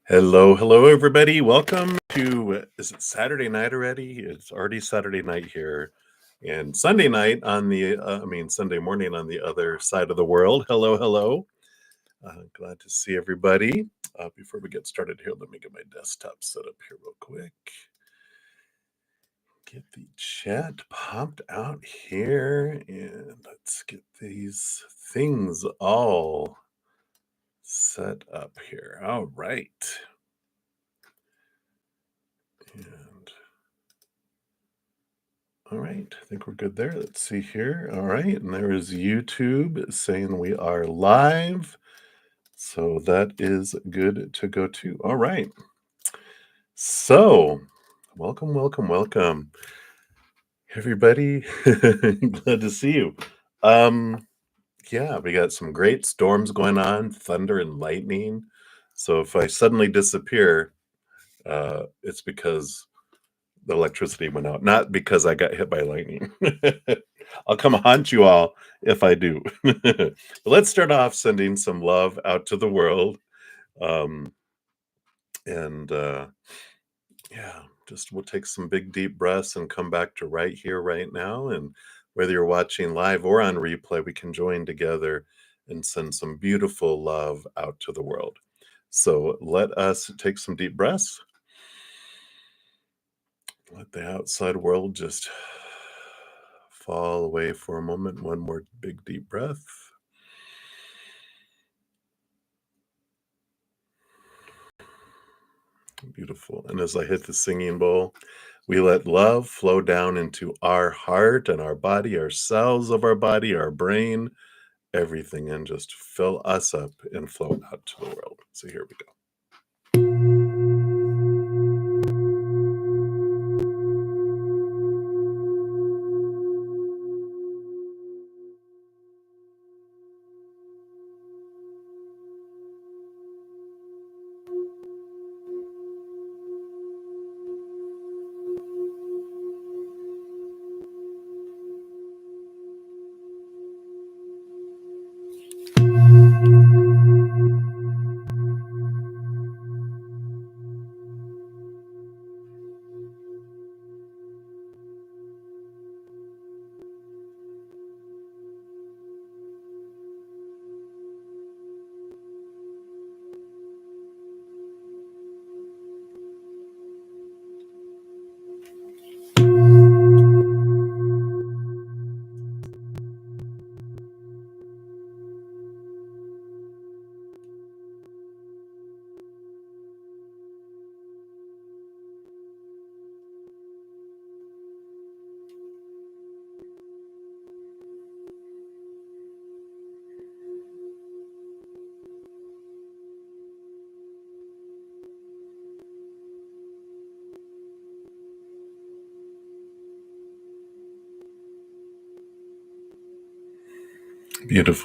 Hello, everybody. Welcome to, is it Saturday night already? It's already Saturday night here. And Sunday night on Sunday morning on the other side of the world. Hello. Glad to see everybody. Before we get started here, let me get my desktop set up here real quick. Get the chat popped out here, and let's get these things all set up here. All right. And all right, I think we're good there. Let's see here. All right, and there is YouTube saying we are live. So that is good to go too. All right. So, welcome. Everybody, glad to see you. Yeah, we got some great storms going on, thunder and lightning. So if I suddenly disappear, it's because the electricity went out, not because I got hit by lightning. I'll come haunt you all if I do. But let's start off sending some love out to the world. Um, and yeah, just we'll take some big deep breaths and come back to right here, right now. And whether you're watching live or on replay, we can join together and send some beautiful love out to the world. So let us take some deep breaths. Let the outside world just fall away for a moment. One more big deep breath. Beautiful. And as I hit the singing bowl, we let love flow down into our heart and our body, our cells of our body, our brain, everything, and just fill us up and flow out to the world. So here we go.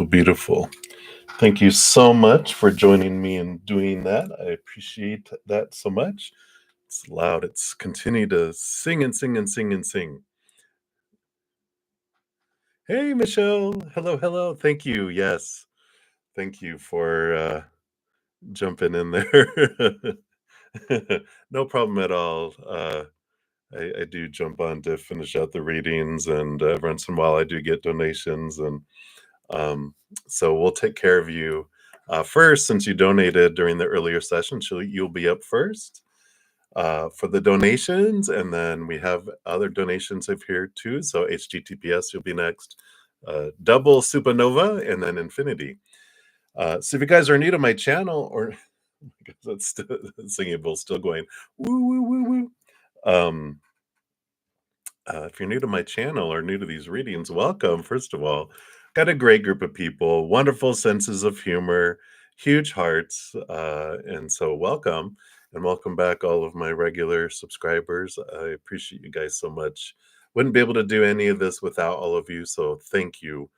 Beautiful. Thank you so much for joining me and doing that. I appreciate that so much. It's loud. It's continue to sing and sing and sing and sing. Hey, Michelle. Hello. Thank you. Yes. Thank you for jumping in there. No problem at all. I do jump on to finish out the readings, and every once in a while I do get donations, and um, so we'll take care of you first, since you donated during the earlier session. You'll be up first for the donations, and then we have other donations up here too. So HTTPS, you'll be next. Double Supernova, and then Infinity. So if you guys are new to my channel, or because that's still singing bowl still going woo. If you're new to my channel or new to these readings, welcome. First of all, got a great group of people, wonderful senses of humor, huge hearts, and so welcome. And welcome back, all of my regular subscribers. I appreciate you guys so much. Wouldn't be able to do any of this without all of you, so thank you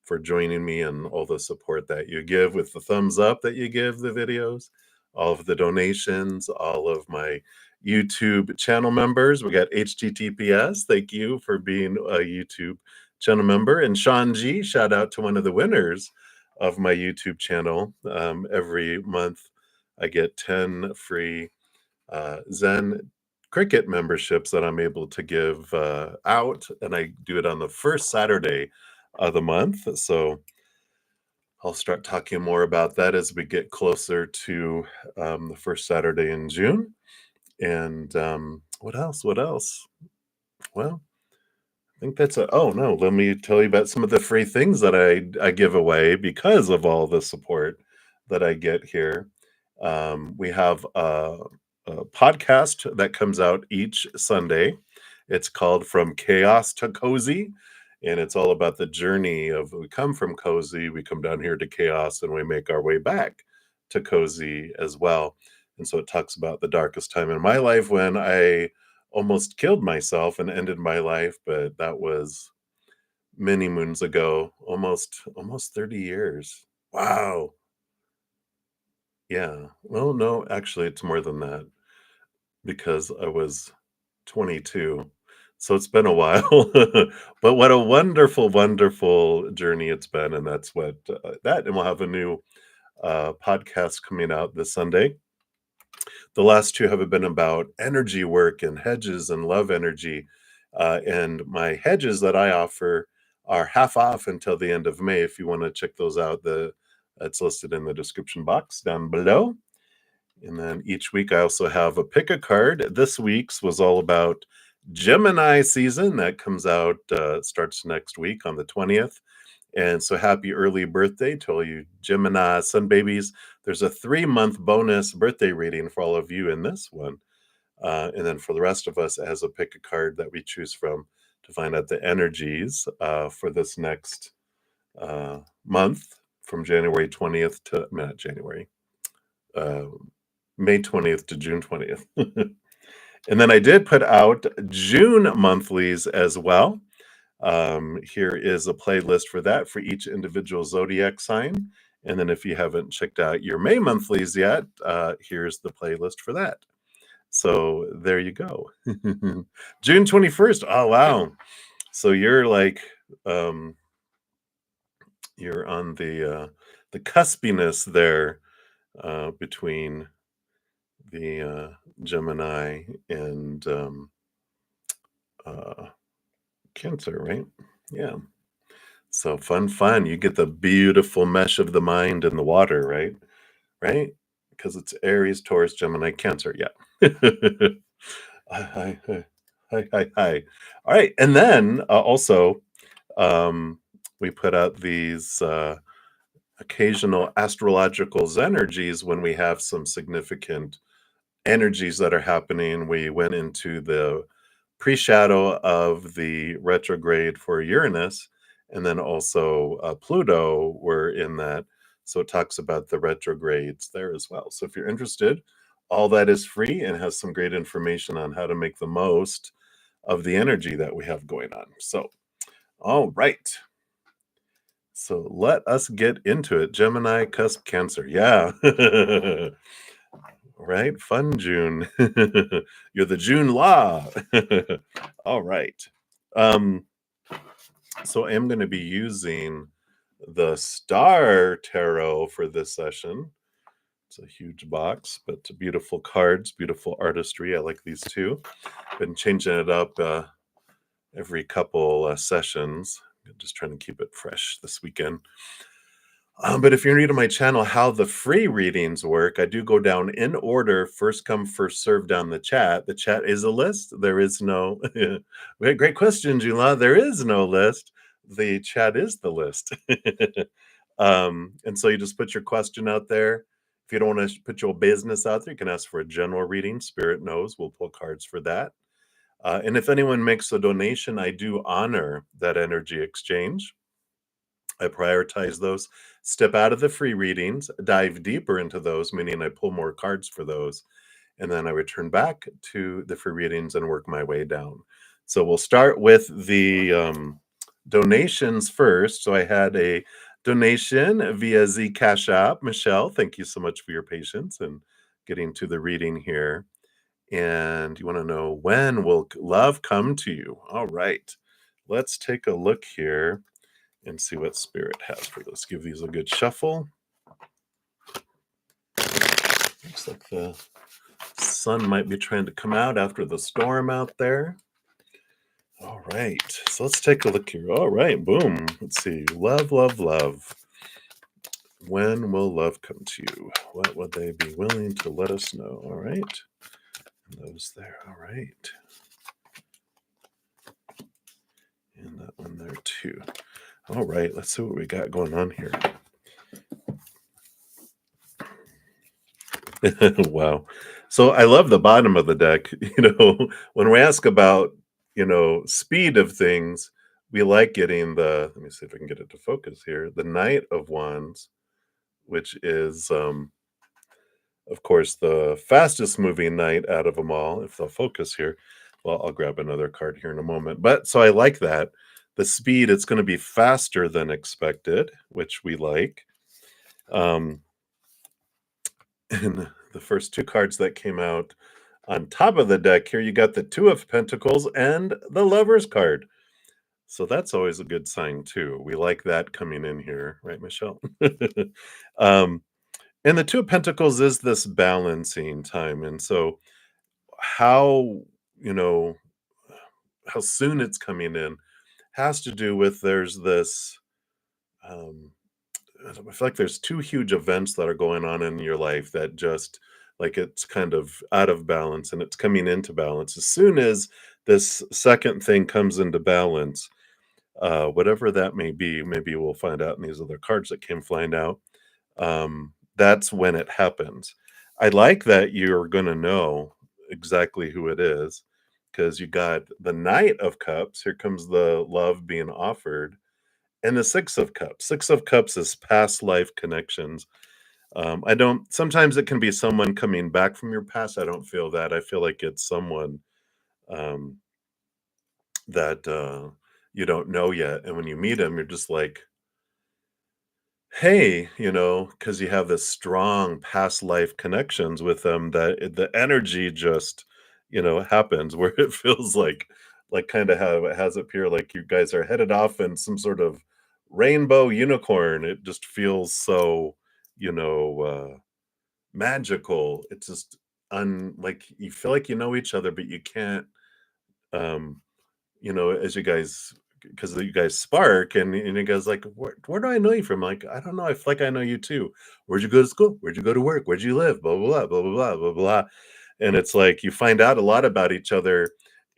for joining me and all the support that you give with the thumbs up that you give the videos, all of the donations, all of my YouTube channel members. We got HTTPS. Thank you for being a YouTube channel member. And Sean G, shout out to one of the winners of my YouTube channel. Every month, I get 10 free Zen Cricket memberships that I'm able to give out, and I do it on the first Saturday of the month. So I'll start talking more about that as we get closer to the first Saturday in June. And what else? What else? Well, I think that's a oh, no, let me tell you about some of the free things that I give away because of all the support that I get here. We have a podcast that comes out each Sunday. It's called From Chaos to Cozy, and it's all about the journey of we come from cozy, we come down here to chaos, and we make our way back to cozy as well. And so it talks about the darkest time in my life when I almost killed myself and ended my life, but that was many moons ago, almost 30 years. Wow. Yeah. Well, no, actually it's more than that because I was 22. So it's been a while. But what a wonderful, wonderful journey it's been, and that's what that and we'll have a new podcast coming out this Sunday. The last two have been about energy work and hedges and love energy. And my hedges that I offer are half off until the end of May. If you want to check those out, it's listed in the description box down below. And then each week I also have a pick a card. This week's was all about Gemini season that comes out starts next week on the 20th. And so happy early birthday to all you Gemini sun babies. There's a 3-month bonus birthday reading for all of you in this one. And then for the rest of us, it has a pick a card that we choose from to find out the energies for this next month from January 20th to, not January, uh, May 20th to June 20th. And then I did put out June monthlies as well. Here is a playlist for that for each individual zodiac sign. And then if you haven't checked out your May monthlies yet, here's the playlist for that. So there you go. June 21st. Oh, wow. So you're like, you're on the cuspiness there between the Gemini and uh, Cancer, right? Yeah. So fun, fun. You get the beautiful mesh of the mind and the water, right? Right? Because it's Aries, Taurus, Gemini, Cancer. Yeah. Hi, hi, hi, hi, hi. All right. And then also, um, we put out these occasional astrological energies when we have some significant energies that are happening. We went into the pre-shadow of the retrograde for Uranus, and then also Pluto were in that. So it talks about the retrogrades there as well. So if you're interested, all that is free and has some great information on how to make the most of the energy that we have going on. So, all right. So let us get into it. Gemini, cusp, Cancer. Yeah. Right? Fun June. You're the June law. All right. Um, so I am going to be using the Star Tarot for this session. It's a huge box, but beautiful cards, beautiful artistry. I like these too. Been changing it up every couple sessions. Just trying to keep it fresh this weekend. But if you're new to my channel, how the free readings work, I do go down in order, first come, first serve down the chat. The chat is a list. There is no, great question, Jula. There is no list. The chat is the list. And so you just put your question out there. If you don't want to put your business out there, you can ask for a general reading. Spirit knows, we'll pull cards for that. And if anyone makes a donation, I do honor that energy exchange. I prioritize those, step out of the free readings, dive deeper into those, meaning I pull more cards for those, and then I return back to the free readings and work my way down. So we'll start with the donations first. So I had a donation via the CashApp. Michelle, thank you so much for your patience and getting to the reading here. And you want to know, when will love come to you? All right, let's take a look here and see what Spirit has for you. Let's give these a good shuffle. Looks like the sun might be trying to come out after the storm out there. All right, so let's take a look here. All right, boom. Let's see. Love, love, love. When will love come to you? What would they be willing to let us know? All right. And those there. All right. And that one there too. All right, let's see what we got going on here. Wow. So I love the bottom of the deck. When we ask about, speed of things, we like getting let me see if I can get it to focus here, the Knight of Wands, which is, of course, the fastest moving knight out of them all. If they'll focus here, well, I'll grab another card here in a moment. But so I like that. The speed, it's going to be faster than expected, which we like. Um, and the first two cards that came out on top of the deck here, you got the Two of Pentacles and the Lover's card. So that's always a good sign too. We like that coming in here, right, Michelle? um, and the Two of Pentacles is this balancing time. And so how, you know, how soon it's coming in has to do with there's this um I feel like there's two huge events that are going on in your life that just like it's kind of out of balance and it's coming into balance. As soon as this second thing comes into balance, whatever that may be, maybe we'll find out in these other cards that came flying out. That's when it happens. I like that you're going to know exactly who it is because you got the Knight of Cups. Here comes the love being offered, and the Six of Cups. Six of Cups is past life connections. I don't, sometimes it can be someone coming back from your past. I don't feel that. I feel like it's someone um, that you don't know yet. And when you meet them, you're just like, hey, because you have this strong past life connections with them that the energy just, happens where it feels like kind of how it has appear like you guys are headed off in some sort of rainbow unicorn. It just feels so, you know, magical. It's just like you feel like you know each other, but you can't, um, as you guys, because you guys spark and you guys like, where do I know you from? Like, I don't know. I feel like I know you too. Where'd you go to school? Where'd you go to work? Where'd you live? Blah, blah, blah, blah, blah, blah, blah, blah. And it's like you find out a lot about each other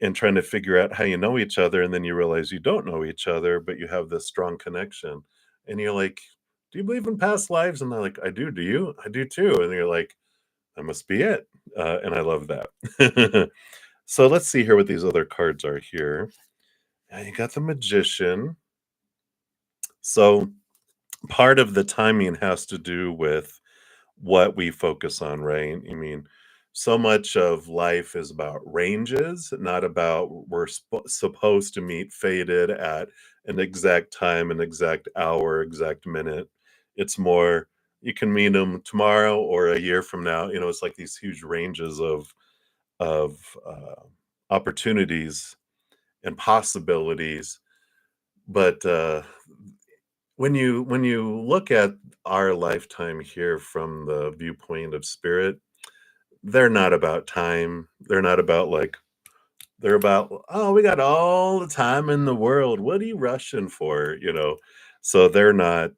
and trying to figure out how you know each other. And then you realize you don't know each other, but you have this strong connection. And you're like, do you believe in past lives? And they're like, I do. Do you? I do too. And you're like, that must be it. And I love that. So let's see here what these other cards are here. Now you got the Magician. So part of the timing has to do with what we focus on, right? I mean, so much of life is about ranges, not about we're supposed to meet fated at an exact time, an exact hour, exact minute. It's more you can meet them tomorrow or a year from now. It's like these huge ranges of opportunities and possibilities. But when you look at our lifetime here from the viewpoint of spirit, they're not about time. They're not about like they're about, oh, we got all the time in the world. What are you rushing for? So they're not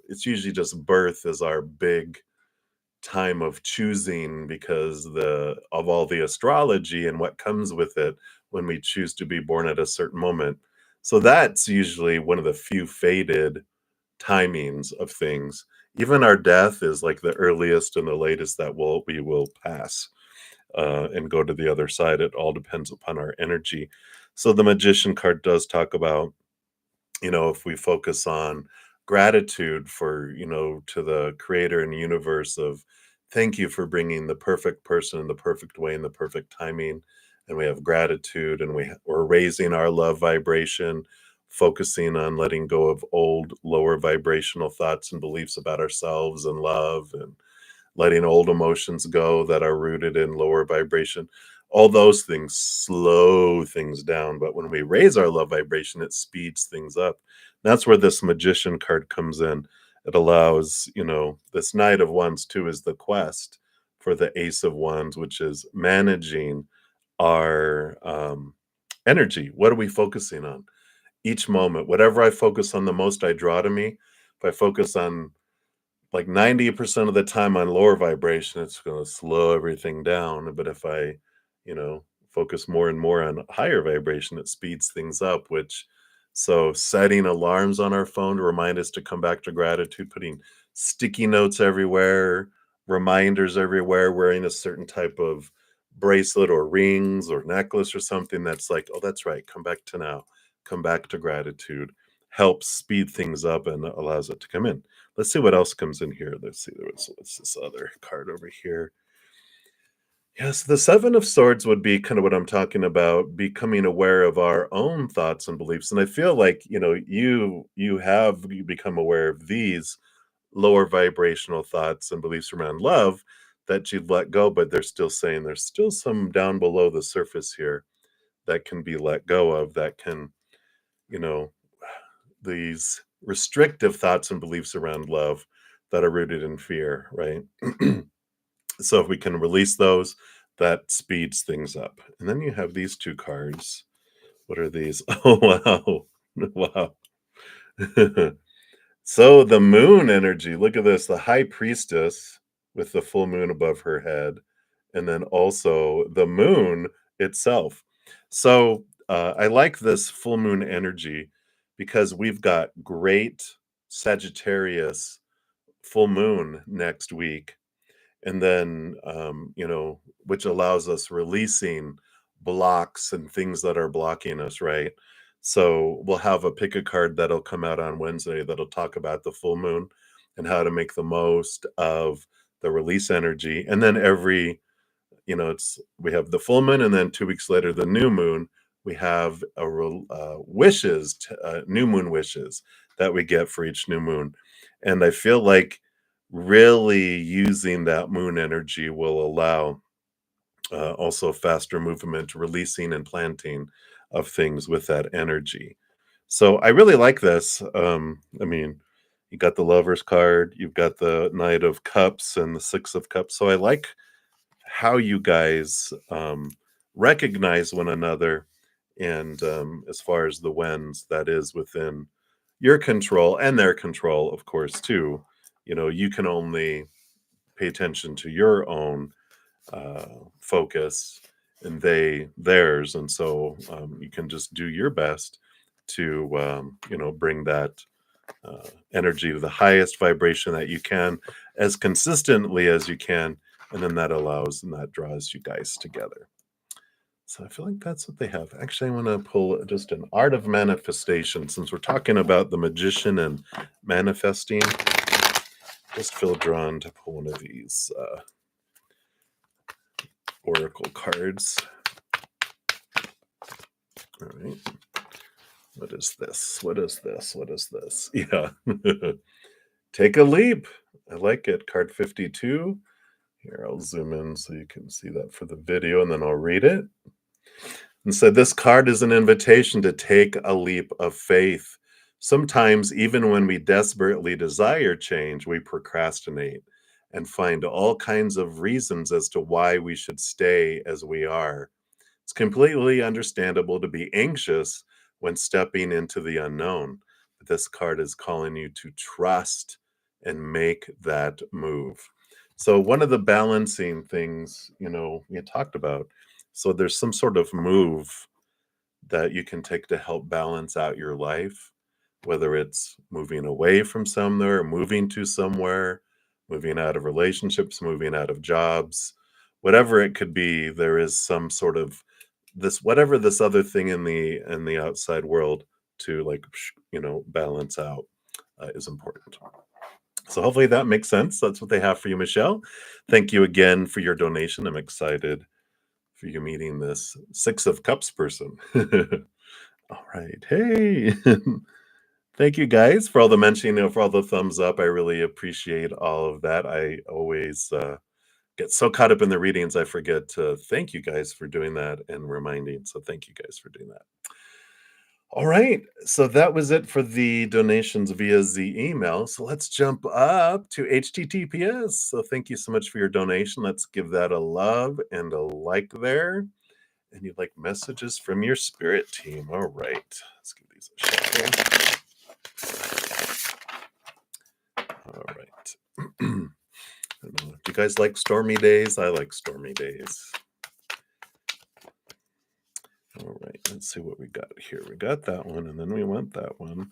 it's usually just birth is our big time of choosing because the of all the astrology and what comes with it when we choose to be born at a certain moment. So that's usually one of the few faded timings of things. Even our death is like the earliest and the latest that we will pass and go to the other side. It all depends upon our energy. So the Magician card does talk about, if we focus on gratitude for, to the creator and universe of thank you for bringing the perfect person in the perfect way in the perfect timing. And we have gratitude and we're raising our love vibration, focusing on letting go of old, lower vibrational thoughts and beliefs about ourselves and love and letting old emotions go that are rooted in lower vibration. All those things slow things down. But when we raise our love vibration, it speeds things up. That's where this Magician card comes in. It allows, this Knight of Wands too is the quest for the Ace of Wands, which is managing our energy. What are we focusing on? Each moment, whatever I focus on the most, I draw to me. If I focus on like 90% of the time on lower vibration, it's going to slow everything down. But if I, you know, focus more and more on higher vibration, it speeds things up, which so setting alarms on our phone to remind us to come back to gratitude, putting sticky notes everywhere, reminders everywhere, wearing a certain type of bracelet or rings or necklace or something that's like, oh, that's right, come back to now, come back to gratitude, helps speed things up and allows it to come in. Let's see what else comes in here. Let's see. What's this other card over here? Yes, the Seven of Swords would be kind of what I'm talking about, becoming aware of our own thoughts and beliefs. And I feel like, you become aware of these lower vibrational thoughts and beliefs around love that you've let go, but they're still saying there's still some down below the surface here that can be let go of, that can, you know, these restrictive thoughts and beliefs around love that are rooted in fear, right? So if we can release those, that speeds things up. And then you have these two cards. What are these? Oh, wow. Wow. So the moon energy, look at this, the high priestess with the full moon above her head, and then also the moon itself. So I like this full moon energy because we've got great Sagittarius full moon next week. And then, which allows us releasing blocks and things that are blocking us, right? So we'll have a pick a card that'll come out on Wednesday that'll talk about the full moon and how to make the most of the release energy. And then it's we have the full moon, and then 2 weeks later, the new moon. We have new moon wishes that we get for each new moon. And I feel like really using that moon energy will allow also faster movement, releasing and planting of things with that energy. So I really like this. I mean, you got the Lovers card, you've got the Knight of Cups and the Six of Cups. So I like how you guys recognize one another, and as far as the wins, that is within your control and their control, of course, too. You can only pay attention to your own uh, focus and they theirs, and so you can just do your best to bring that energy to the highest vibration that you can, as consistently as you can, and then that allows and that draws you guys together. So I feel like that's what they have. Actually, I want to pull just an art of manifestation, since we're talking about the magician and manifesting. Just feel drawn to pull one of these oracle cards. All right. What is this? What is this? What is this? Yeah. Take a leap. I like it. Card 52. Here, I'll zoom in so you can see that for the video, and then I'll read it. And so this card is an invitation to take a leap of faith. Sometimes, even when we desperately desire change, we procrastinate and find all kinds of reasons as to why we should stay as we are. It's completely understandable to be anxious when stepping into the unknown. But this card is calling you to trust and make that move. So, one of the balancing things, you talked about. So, there's some sort of move that you can take to help balance out your life, whether it's moving away from somewhere, moving to somewhere, moving out of relationships, moving out of jobs, whatever it could be. There is some sort of whatever this other thing in the outside world to balance out is important. So hopefully that makes sense. That's what they have for you, Michelle. Thank you again for your donation. I'm excited for you meeting this Six of Cups person. All right. Hey. Thank you guys for all the mentioning, for all the thumbs up. I really appreciate all of that. I always get so caught up in the readings, I forget to thank you guys for doing that and reminding. So thank you guys for doing that. All right. So that was it for the donations via the email. So let's jump up to HTTPS. So thank you so much for your donation. Let's give that a love and a like there. And you'd like messages from your spirit team. All right. Let's give these a shuffle. All right. I don't know. Do you guys like stormy days? I like stormy days. All right. Let's see what we got here. We got that one, and then we want that one.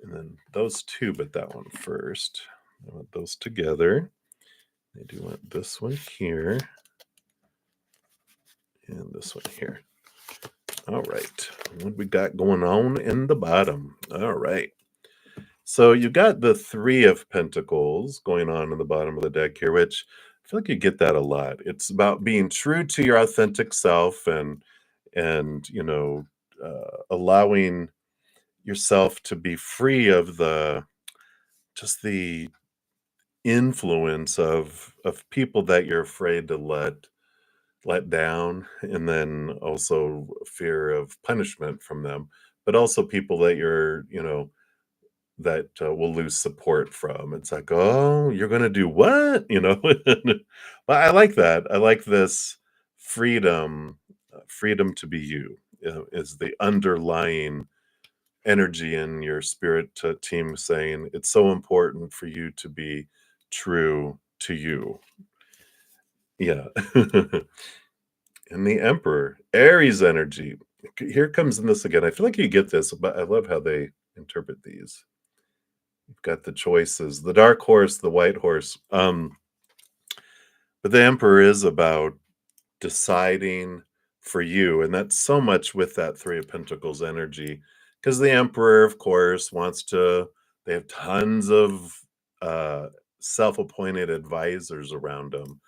And then those two, but that one first. I want those together. I do want this one here and this one here. All right. What we got going on in the bottom? All right. So you got the Three of Pentacles going on in the bottom of the deck here, which I feel like you get that a lot. It's about being true to your authentic self and allowing yourself to be free of the just the influence of people that you're afraid to let down, and then also fear of punishment from them, but also people that that will lose support from. It's like, oh, you're gonna do what, but I like that. I like this freedom. Freedom to be you is the underlying energy in your spirit team, saying it's so important for you to be true to you. Yeah. And the Emperor, Aries energy. Here comes in this again. I feel like you get this, but I love how they interpret these. You've got the choices, the dark horse, the white horse. But the Emperor is about deciding for you, and that's so much with that Three of Pentacles energy, because the Emperor, of course, wants to. They have tons of uh, self-appointed advisors around them,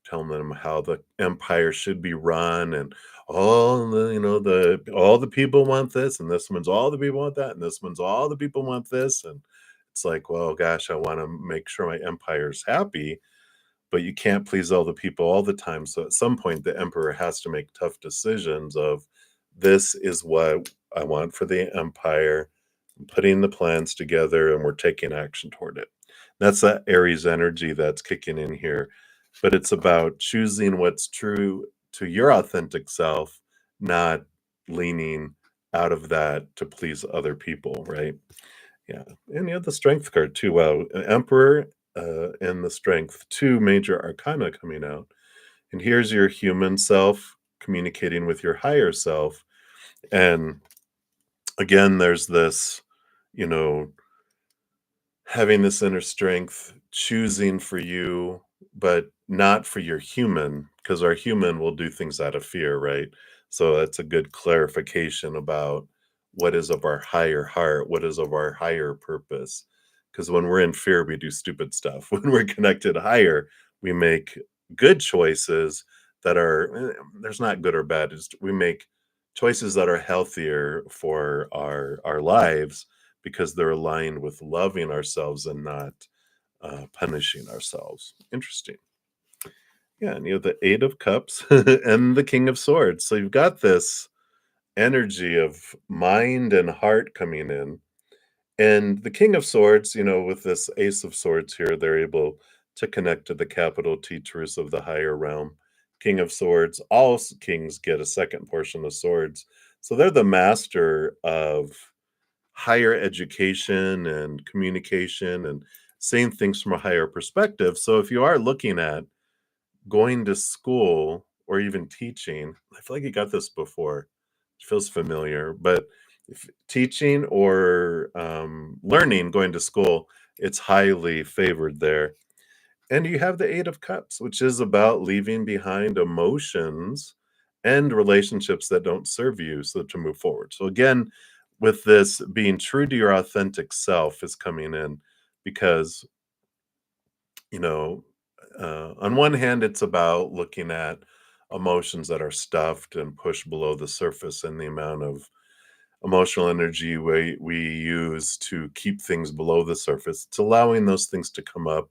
telling them how the empire should be run, and all the people want this, and this one's all the people want that, and this one's all the people want this, and it's like, well, gosh, I want to make sure my empire's happy, but you can't please all the people all the time. So at some point, the emperor has to make tough decisions of this is what I want for the empire, I'm putting the plans together, and we're taking action toward it. That's that Aries energy that's kicking in here. But it's about choosing what's true to your authentic self, not leaning out of that to please other people, right? Yeah, and you have the Strength card too. Wow, Emperor and the Strength, two major arcana coming out. And here's your human self communicating with your higher self. And again, there's this, you know, having this inner strength, choosing for you, but not for your human, because our human will do things out of fear, right? So that's a good clarification about what is of our higher heart, what is of our higher purpose. Because when we're in fear, we do stupid stuff. When we're connected higher, we make good choices that are, there's not good or bad. We make choices that are healthier for our lives because they're aligned with loving ourselves and not punishing ourselves. Interesting. Yeah, and you have the Eight of Cups and the King of Swords. So you've got this energy of mind and heart coming in. And the King of Swords, with this Ace of Swords here, they're able to connect to the capital teachers of the higher realm. King of Swords, all kings get a second portion of swords. So they're the master of higher education and communication and seeing things from a higher perspective. So if you are looking at going to school or even teaching, I feel like you got this before. It feels familiar, but if teaching or learning, going to school, it's highly favored there. And you have the Eight of Cups, which is about leaving behind emotions and relationships that don't serve you so to move forward. So again, with this being true to your authentic self is coming in because, you know, on one hand, it's about looking at emotions that are stuffed and pushed below the surface and the amount of emotional energy we use to keep things below the surface. It's allowing those things to come up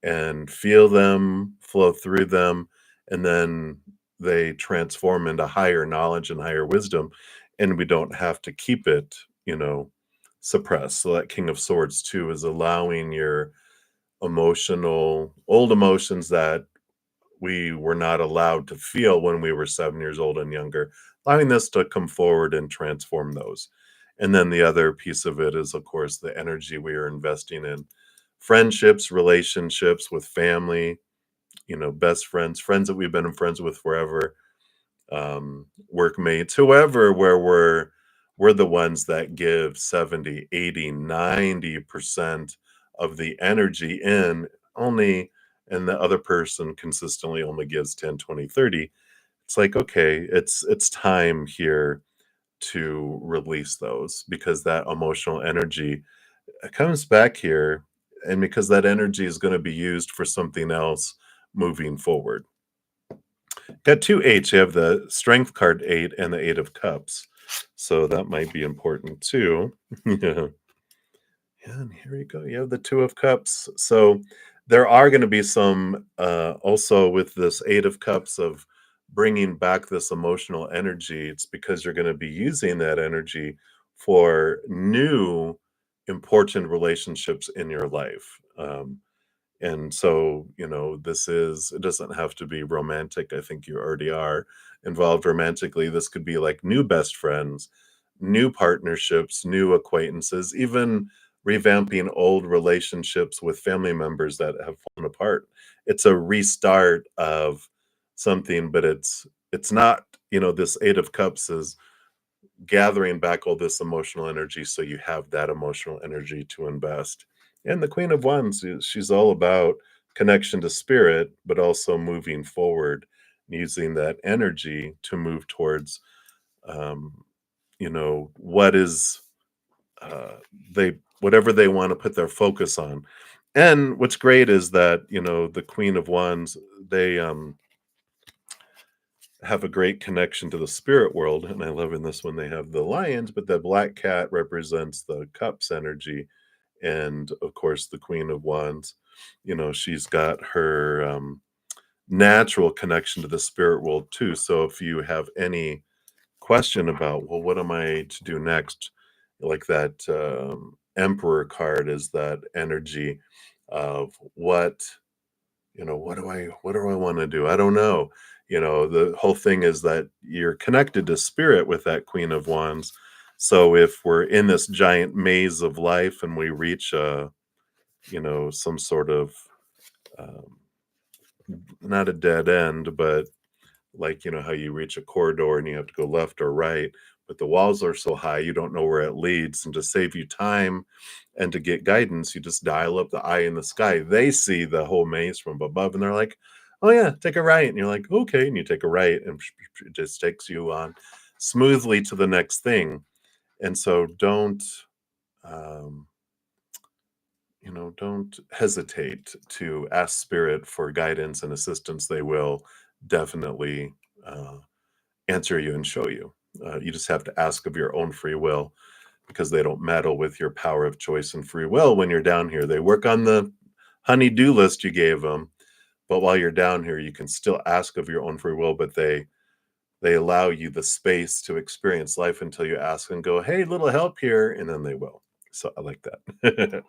and feel them, flow through them, and then they transform into higher knowledge and higher wisdom. and we don't have to keep it, suppressed. So that King of Swords too is allowing your old emotions that we were not allowed to feel when we were 7 years old and younger, allowing this to come forward and transform those. And then the other piece of it is, of course, the energy we are investing in friendships, relationships with family, best friends, friends that we've been friends with forever, workmates, whoever, where we're the ones that give 70, 80, 90% of the energy in only, and the other person consistently only gives 10, 20, 30. It's like, okay, it's time here to release those, because that emotional energy comes back here, and because that energy is going to be used for something else moving forward. Got two eights. You have the strength card 8 and the 8 of cups. So that might be important too. Yeah. And here you go. You have the 2 of cups. So there are going to be some, also with this 8 of cups, of bringing back this emotional energy. It's because you're going to be using that energy for new important relationships in your life. And so, it doesn't have to be romantic. I think you already are involved romantically. This could be like new best friends, new partnerships, new acquaintances, even revamping old relationships with family members that have fallen apart. It's a restart of something, but it's not, this 8 of cups is gathering back all this emotional energy so you have that emotional energy to invest. And the Queen of Wands, she's all about connection to spirit, but also moving forward, using that energy to move towards, um, what is, uh, they whatever they want to put their focus on. And what's great is that, the Queen of Wands, they have a great connection to the spirit world. And I love in this one they have the lions, but the black cat represents the cups energy. And of course, the Queen of Wands, she's got her natural connection to the spirit world too. So if you have any question about, well, what am I to do next? Like that Emperor card is that energy of what do I want to do? I don't know. The whole thing is that you're connected to spirit with that Queen of Wands. So if we're in this giant maze of life and we reach some sort of, um, not a dead end, but like, how you reach a corridor and you have to go left or right, but the walls are so high you don't know where it leads. And to save you time and to get guidance, you just dial up the eye in the sky. They see the whole maze from above and they're like, oh yeah, take a right. And you're like, okay. And you take a right, and it just takes you on smoothly to the next thing. And so um, don't hesitate to ask spirit for guidance and assistance. They will definitely answer you and show you. You just have to ask of your own free will, because they don't meddle with your power of choice and free will when you're down here. They work on the honey-do list you gave them, but while you're down here, you can still ask of your own free will, but they allow you the space to experience life until you ask and go, hey, little help here, and then they will. So I like that.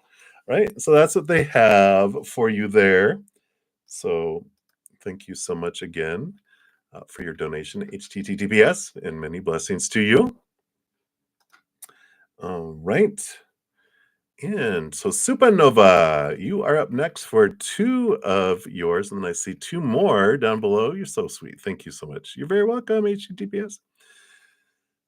Right? So that's what they have for you there. So thank you so much again for your donation, HTTPS, and many blessings to you. All right. And so Supernova, you are up next for 2 of yours, and then I see 2 more down below. You're so sweet. Thank you so much. You're very welcome, HTTPS.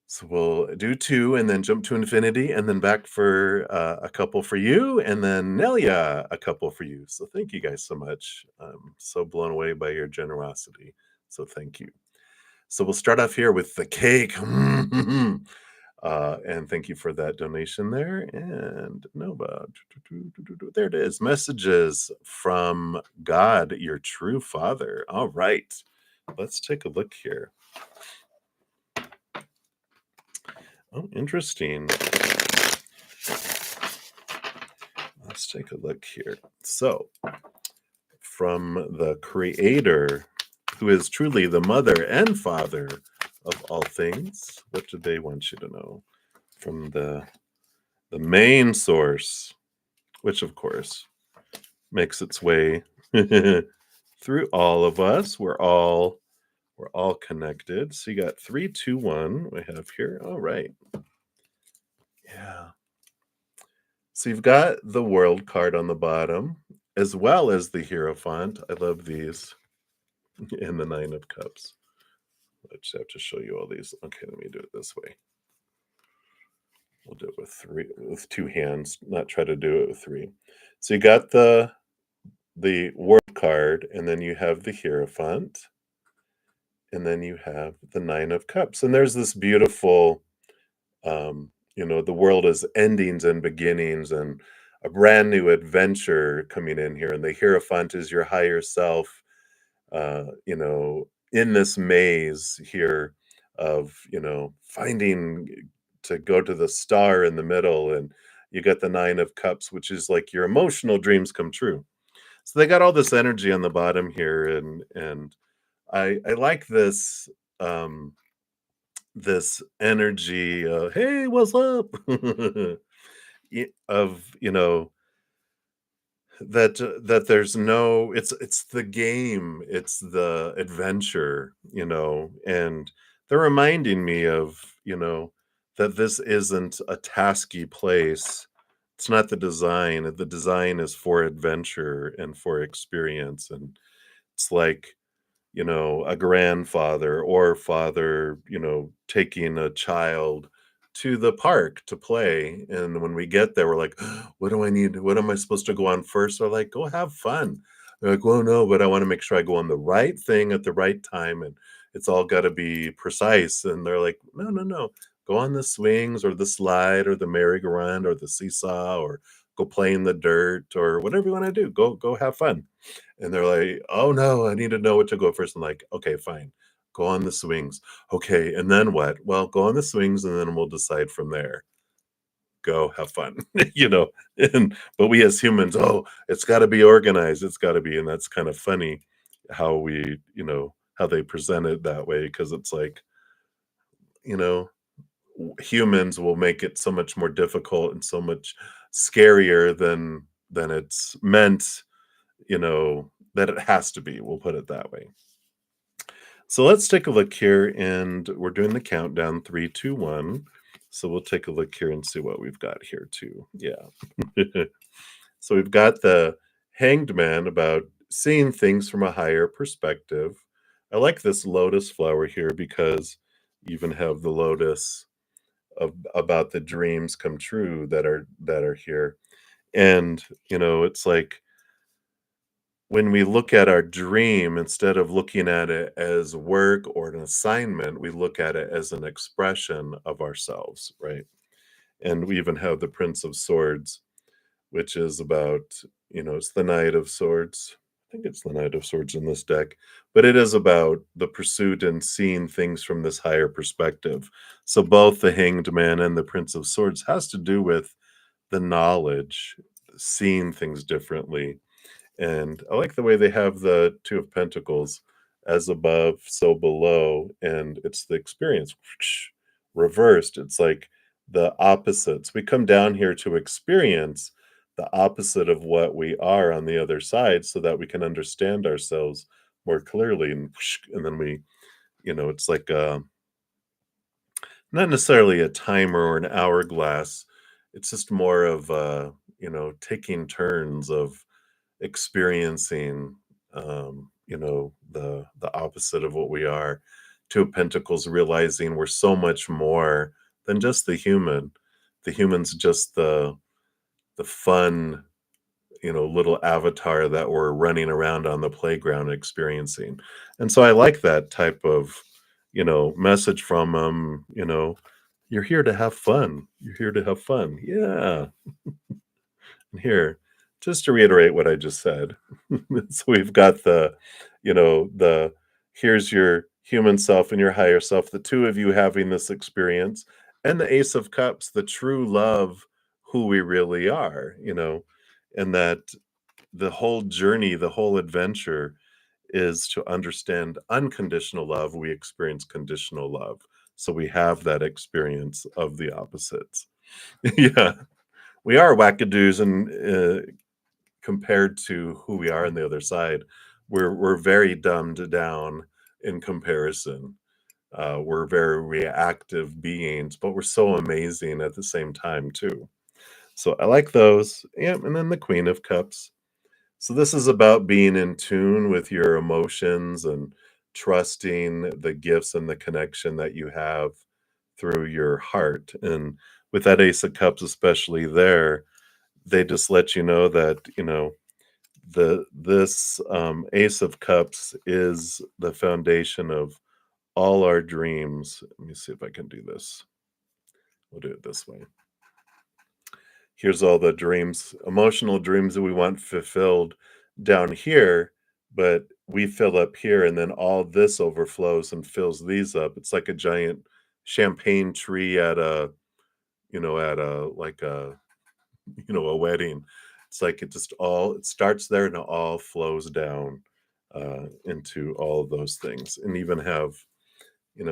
So we'll do 2 and then jump to infinity, and then back for a couple for you, and then Nelia, a couple for you. So thank you guys so much. I'm so blown away by your generosity. So thank you. So we'll start off here with the cake. And thank you for that donation there. And Nova, there it is. Messages from God, your true father. All right. Let's take a look here. Oh, interesting. Let's take a look here. So, from the creator, who is truly the mother and father of all things. What do they want you to know from the main source, which of course makes its way through all of us. We're all connected. So you got 321 we have here. All right. Yeah. So you've got the world card on the bottom, as well as the Hierophant. I love these. And the Nine of Cups. I just have to show you all these. Okay, let me do it this way. We'll do it with two hands, not try to do it with three. So you got the world card, and then you have the Hierophant, and then you have the Nine of Cups. And there's this beautiful the world is endings and beginnings and a brand new adventure coming in here. And the Hierophant is your higher self, in this maze here of, finding to go to the star in the middle. And you got the Nine of Cups, which is like your emotional dreams come true. So they got all this energy on the bottom here. And I like this. This energy, hey, what's up? Of that there's no, it's the game, it's the adventure, and they're reminding me of, that this isn't a tasky place. It's not the design is for adventure and for experience. And it's like, a grandfather or father, taking a child to the park to play. And when we get there, we're like, what do I need? What am I supposed to go on first? They're like, go have fun. They're like, well, no, but I want to make sure I go on the right thing at the right time. And it's all got to be precise. And they're like, no, no, no. Go on the swings or the slide or the merry-go-round or the seesaw or go play in the dirt or whatever you want to do. Go have fun. And they're like, "Oh, no, I need to know what to go first." I'm like, "Okay, fine. Go on the swings." "Okay, and then what?" "Well, go on the swings, and then we'll decide from there. Go have fun." You know? And but we as humans, "Oh, it's gotta be organized, it's gotta be," and that's kind of funny how how they present it that way because it's like, you know, humans will make it so much more difficult and so much scarier than it's meant, that it has to be. We'll put it that way. So let's take a look here, and we're doing the countdown 3, 2, 1. So we'll take a look here and see what we've got here too. Yeah. So we've got the Hanged Man about seeing things from a higher perspective. I like this lotus flower here because you even have the lotus about the dreams come true that are here. And it's like when we look at our dream, instead of looking at it as work or an assignment, we look at it as an expression of ourselves, right? And we even have the Prince of Swords, which is about, it's the Knight of Swords. I think it's the Knight of Swords in this deck, but it is about the pursuit and seeing things from this higher perspective. So both the Hanged Man and the Prince of Swords has to do with the knowledge, seeing things differently. And I like the way they have the Two of Pentacles, as above, so below, and it's the experience reversed. It's like the opposites. We come down here to experience the opposite of what we are on the other side so that we can understand ourselves more clearly. And then it's like not necessarily a timer or an hourglass. It's just more of taking turns of experiencing the opposite of what we are. Two of Pentacles, realizing we're so much more than just the human's just the fun, little avatar that we're running around on the playground experiencing. And so I like that type of message from them. You're here to have fun, you're here to have fun. Yeah. Here, just to reiterate what I just said. So we've got the here's your human self and your higher self, the two of you having this experience, and the Ace of Cups, the true love, who we really are, and that the whole journey, the whole adventure is to understand unconditional love, we experience conditional love. So we have that experience of the opposites. Yeah, we are wackadoos and compared to who we are on the other side. We're very dumbed down in comparison. We're very reactive beings, but we're so amazing at the same time too. So I like those. Yeah, and then the Queen of Cups. So this is about being in tune with your emotions and trusting the gifts and the connection that you have through your heart. And with that Ace of Cups, especially there, they just let you know that, this Ace of Cups is the foundation of all our dreams. Let me see if I can do this. We'll do it this way. Here's all the dreams, emotional dreams that we want fulfilled down here, but we fill up here, and then all this overflows and fills these up. It's like a giant champagne tree at a, at a like a, a wedding. It's like it starts there and it all flows down into all of those things, and even have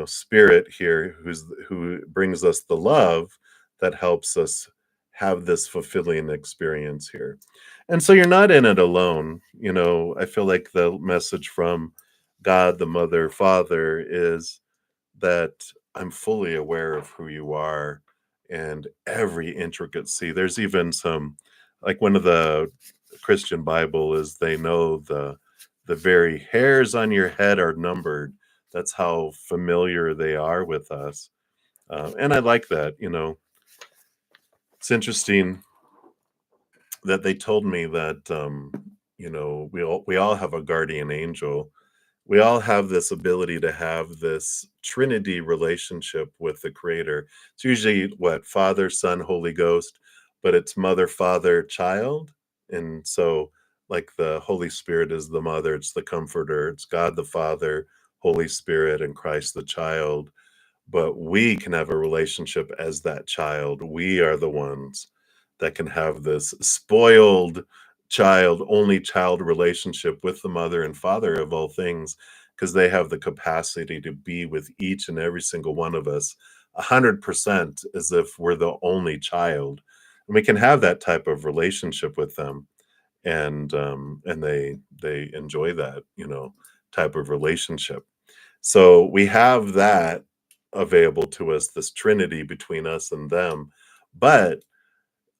spirit here who brings us the love that helps us have this fulfilling experience here. And so you're not in it alone. I feel like the message from God the Mother Father is that I'm fully aware of who you are and every intricacy. There's even some, like, one of the Christian Bible is, they know the very hairs on your head are numbered. That's how familiar they are with us. And I like that. It's interesting that they told me that we all have a guardian angel. We all have this ability to have this Trinity relationship with the Creator. It's usually what, Father, Son, Holy Ghost, but it's Mother, Father, Child. And so, like, the Holy Spirit is the mother, it's the comforter, it's God the Father, Holy Spirit, and Christ the child. But we can have a relationship as that child. We are the ones that can have this spoiled child, only child relationship with the mother and father of all things, because they have the capacity to be with each and every single one of us 100% as if we're the only child. And we can have that type of relationship with them. And they enjoy that, type of relationship. So we have that available to us, this trinity between us and them. But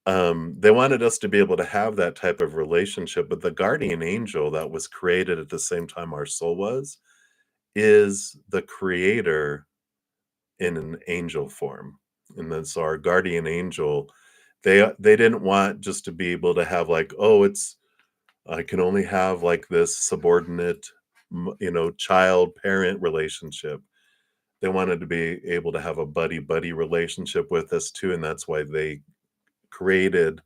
they wanted us to be able to have that type of relationship. But the guardian angel that was created at the same time our soul was, is the creator in an angel form. And then so our guardian angel, they didn't want just to be able to have, like, oh, it's, I can only have like this subordinate, child parent relationship. They wanted to be able to have a buddy buddy relationship with us too, and that's why they created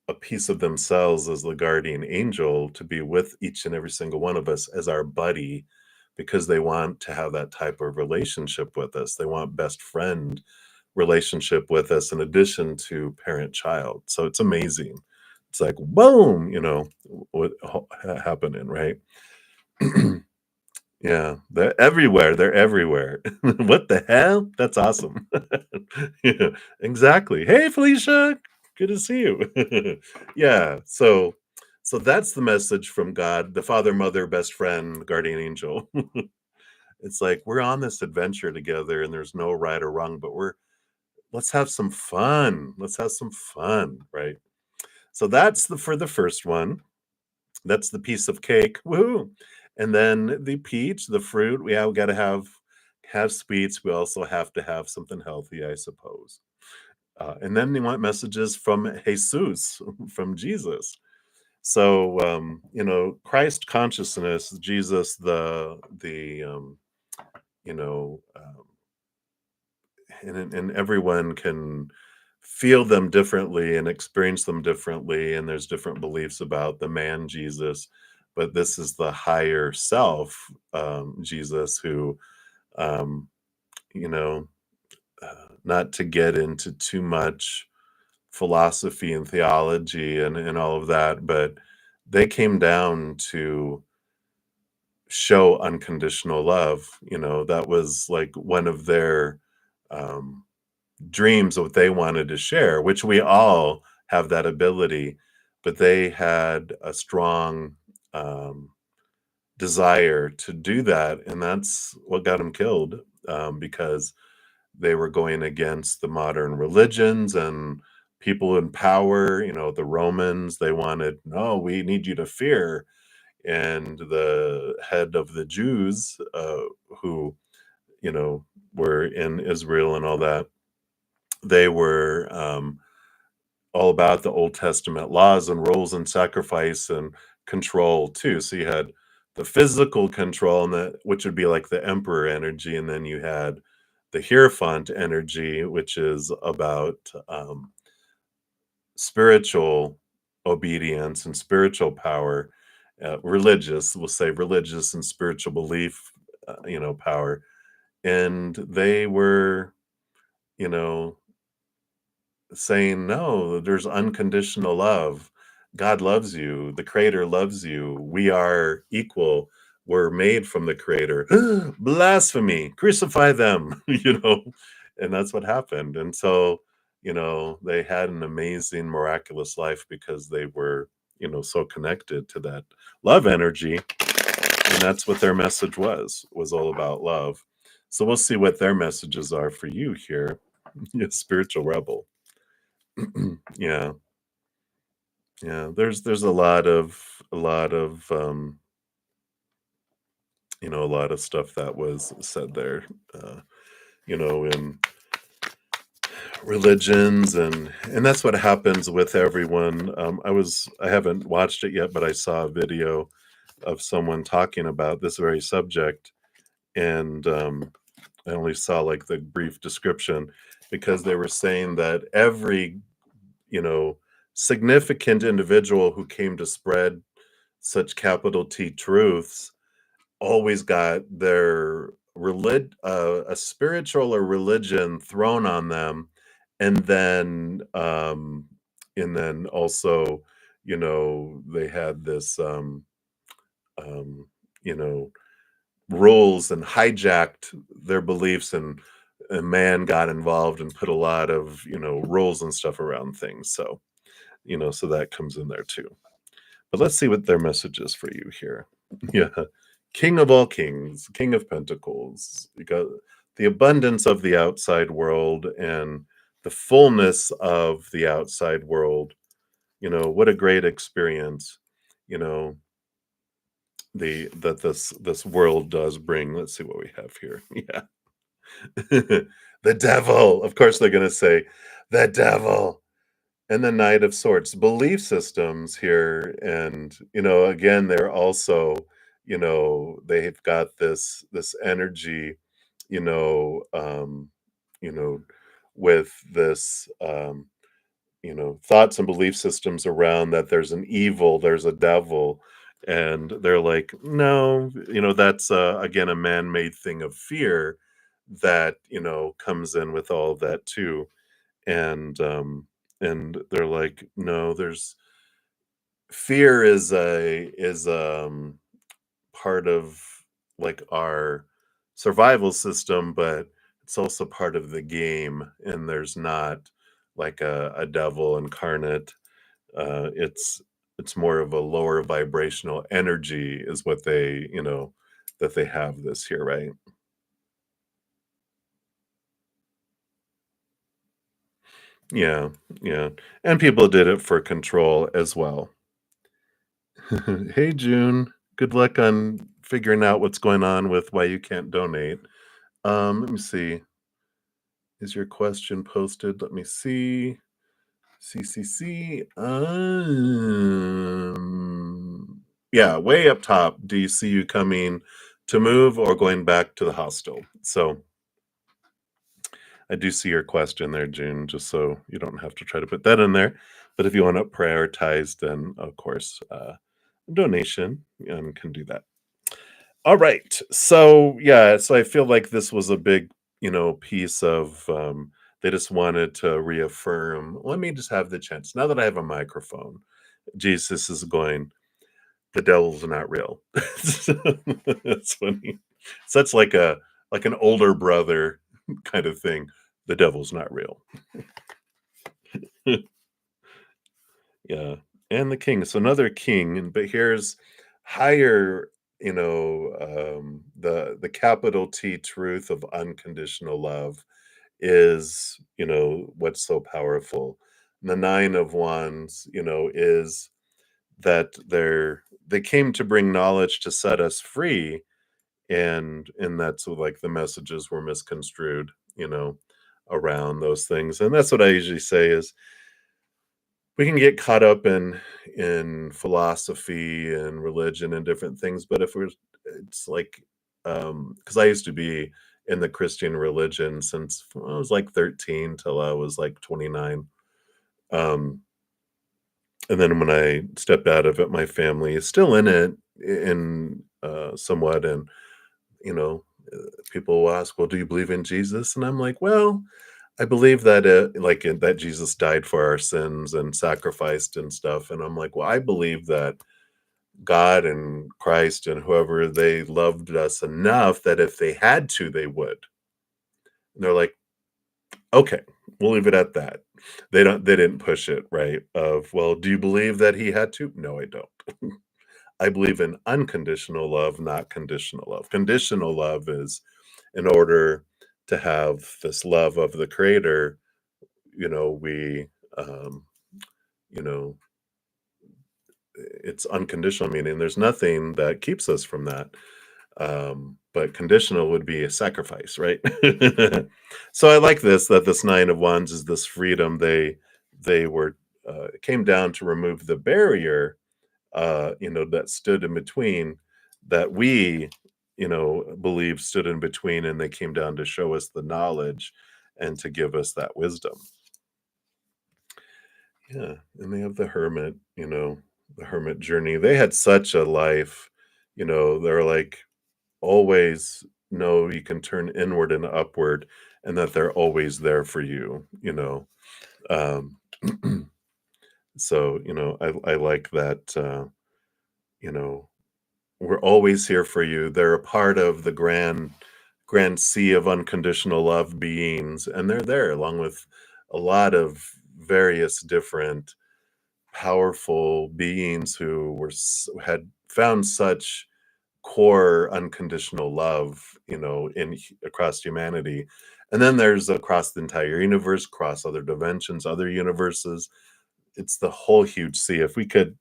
a piece of themselves as the guardian angel to be with each and every single one of us as our buddy, because they want to have that type of relationship with us. They want best friend relationship with us in addition to parent child. So it's amazing. It's like boom, what happening, right? Yeah, they're everywhere, they're everywhere. What the hell? That's awesome. Yeah, exactly. "Hey, Felicia, good to see you." Yeah, so that's the message from God, the Father, Mother, best friend, guardian angel. It's like, we're on this adventure together, and there's no right or wrong, but let's have some fun. Let's have some fun, right? So that's for the first one. That's the piece of cake. Woohoo! And then the peach, the fruit, we gotta have sweets. We also have to have something healthy, I suppose. And then they want messages from Jesus, from Jesus. So, Christ consciousness, Jesus, you know, um, and everyone can feel them differently and experience them differently, and there's different beliefs about the man Jesus, but this is the higher self, Jesus, who, um, you know not to get into too much philosophy and theology and all of that, but they came down to show unconditional love. That was like one of their um, dreams of what they wanted to share, which we all have that ability, but they had a strong um, desire to do that, and that's what got them killed, because they were going against the modern religions and people in power. The Romans, they wanted, no, we need you to fear. And the head of the Jews, who, you know, were in Israel and all that, they were all about the Old Testament laws and rules and sacrifice and control too. So you had the physical control, and which would be like the emperor energy, and then you had the Hierophant energy, which is about spiritual obedience and spiritual power, religious, we'll say religious and spiritual belief, power. And they were, you know, saying, no, there's unconditional love. God loves you. The creator loves you. We are equal. We're made from the creator. Blasphemy, crucify them, and that's what happened. And so, they had an amazing, miraculous life because they were, so connected to that love energy. And that's what their message was all about love. So we'll see what their messages are for you here, you spiritual rebel. Yeah, yeah. There's a lot of stuff that was said there, uh, in religions, and that's what happens with everyone. I haven't watched it yet, but I saw a video of someone talking about this very subject, and I only saw like the brief description because they were saying that every you know significant individual who came to spread such capital T truths always got their a spiritual or religion thrown on them, and then also, they had this um, you know rules and hijacked their beliefs, and man got involved and put a lot of rules and stuff around things. So so that comes in there too. But let's see what their message is for you here. Yeah. King of all kings, King of Pentacles. You got the abundance of the outside world and the fullness of the outside world. What a great experience, you know, the that this world does bring. Let's see what we have here. Yeah. The devil. Of course they're gonna say the devil. And the Knight of Swords, belief systems here, and again, they're also, they've got this energy, you know, um, you know, with this, thoughts and belief systems around that there's an evil, there's a devil, and they're like, no, that's again a man-made thing of fear that comes in with all of that too. And they're like, no, there's fear is part of like our survival system, but it's also part of the game, and there's not like a devil incarnate. It's more of a lower vibrational energy is what they that they have this here, right? Yeah, yeah. And people did it for control as well. Hey, June. Good luck on figuring out what's going on with why you can't donate. Let me see. Is your question posted? Let me see. See. Yeah, way up top. Do you see you coming to move or going back to the hostel? So I do see your question there, June, just so you don't have to try to put that in there. But if you want to prioritize, then of course, donation can do that. All right. So yeah, so I feel like this was a big, piece of they just wanted to reaffirm. Let me just have the chance. Now that I have a microphone, Jesus is going, the devil's not real. So, that's funny. So that's like an older brother kind of thing. The devil's not real. Yeah, and the king. So another king, but here's higher, the capital T truth of unconditional love is, what's so powerful. The nine of wands, is that they came to bring knowledge to set us free, and that's what, like, the messages were misconstrued, around those things. And that's what I usually say is we can get caught up in philosophy and religion and different things, but if we're it's like, because I used to be in the Christian religion since I was like 13 till I was like 29. Um, and then when I stepped out of it, my family is still in it in somewhat, and you know, people will ask, "Well, do you believe in Jesus?" And I'm like, "Well, I believe that that Jesus died for our sins and sacrificed and stuff." And I'm like, "Well, I believe that God and Christ and whoever, they loved us enough that if they had to, they would." And they're like, "Okay, we'll leave it at that." They didn't push it, right? Of, "Well, do you believe that he had to?" No, I don't. I believe in unconditional love, not conditional love. Conditional love is in order to have this love of the creator, we, you know, it's unconditional, meaning there's nothing that keeps us from that. But conditional would be a sacrifice, right? So I like this, that this nine of wands is this freedom. They were it came down to remove the barrier, that stood in between, that we, believe stood in between, and they came down to show us the knowledge and to give us that wisdom. Yeah, and they have the hermit journey. They had such a life, they're like, always know you can turn inward and upward, and that they're always there for you. Um, so, I like that, you know, we're always here for you. They're a part of the grand sea of unconditional love beings, and they're there along with a lot of various different powerful beings who had found such core unconditional love, across humanity. And then there's across the entire universe, across other dimensions, other universes. It's the whole huge sea. If we could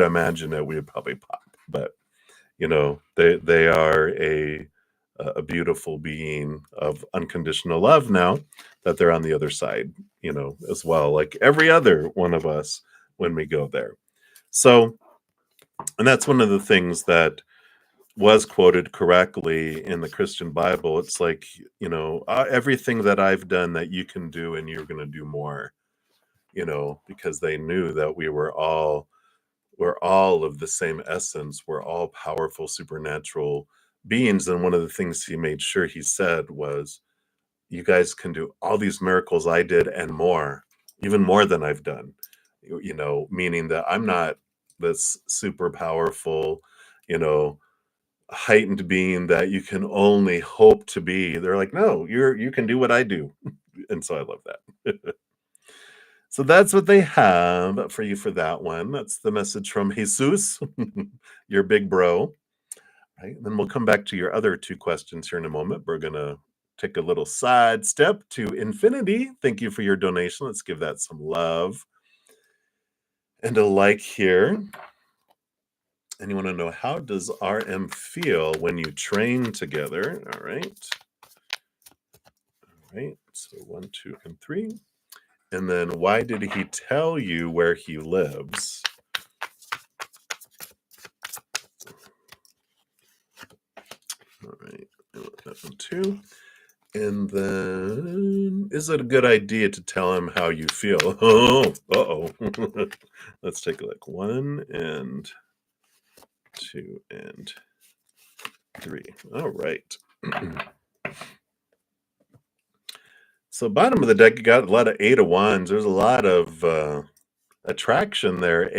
imagine it, we would probably pop. But they are a beautiful being of unconditional love now that they're on the other side, as well, like every other one of us when we go there. So, and that's one of the things that was quoted correctly in the Christian Bible. It's like, everything that I've done that you can do, and you're going to do more, because they knew that we're all of the same essence. We're all powerful supernatural beings. And one of the things he made sure he said was, you guys can do all these miracles I did and more, even more than I've done. Meaning that I'm not this super powerful, you know, heightened being that you can only hope to be. They're like, no, you can do what I do. And so I love that. So that's what they have for you for that one. That's the message from Jesus, your big bro. Right. And then we'll come back to your other two questions here in a moment. We're gonna take a little side step to infinity. Thank you for your donation. Let's give that some love and a like here. And you want to know, how does RM feel when you train together? All right. All right. So 1, 2, and 3. And then, why did he tell you where he lives? All right. I want that one too. And then, is it a good idea to tell him how you feel? Oh, uh-oh. Let's take a look. 1 and 2 and 3. All right. So bottom of the deck, you got a lot of 8 of wands. There's a lot of attraction there.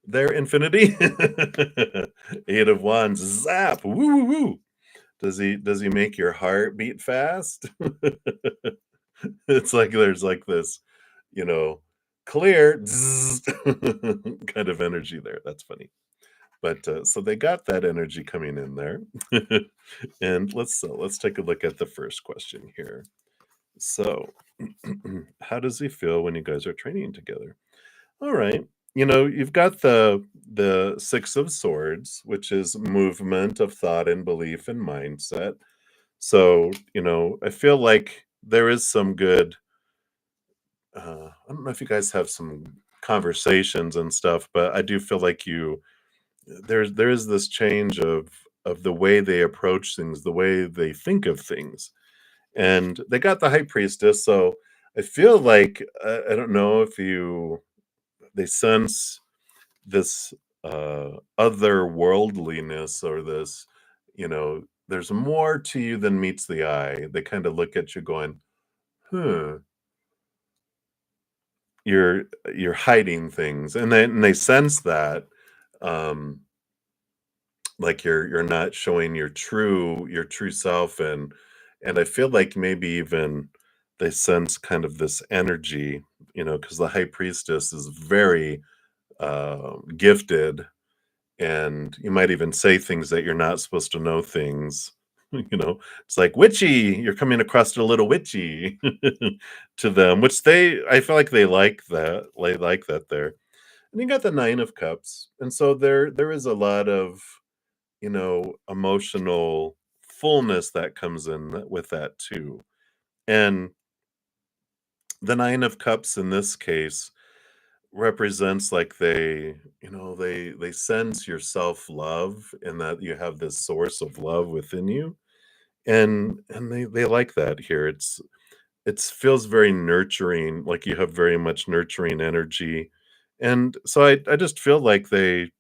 There, infinity. Eight of Wands, zap, woo, woo, woo. Does he make your heart beat fast? It's like there's like this, you know, clear zzz, kind of energy there. That's funny. But so they got that energy coming in there. And let's take a look at the first question here. So, how does he feel when you guys are training together? All right. You've got the 6 of swords, which is movement of thought and belief and mindset. So, I feel like there is some good I don't know if you guys have some conversations and stuff, but I do feel like there is this change of the way they approach things, the way they think of things. And they got the high priestess, so I feel like I don't know if you they sense this otherworldliness or this, there's more to you than meets the eye. They kind of look at you going, huh, you're you're hiding things. And they sense that. Um like you're not showing your true self. And I feel like maybe even they sense kind of this energy, because the high priestess is very gifted, and you might even say things that you're not supposed to know things. It's like witchy, you're coming across a little witchy to them, which I feel like they like that there. And you got the 9 of cups, and so there is a lot of emotional fullness that comes in with that too. And the 9 of cups in this case represents like they sense your self-love, and that you have this source of love within you. And they like that here. It feels very nurturing, like you have very much nurturing energy. And so I just feel like it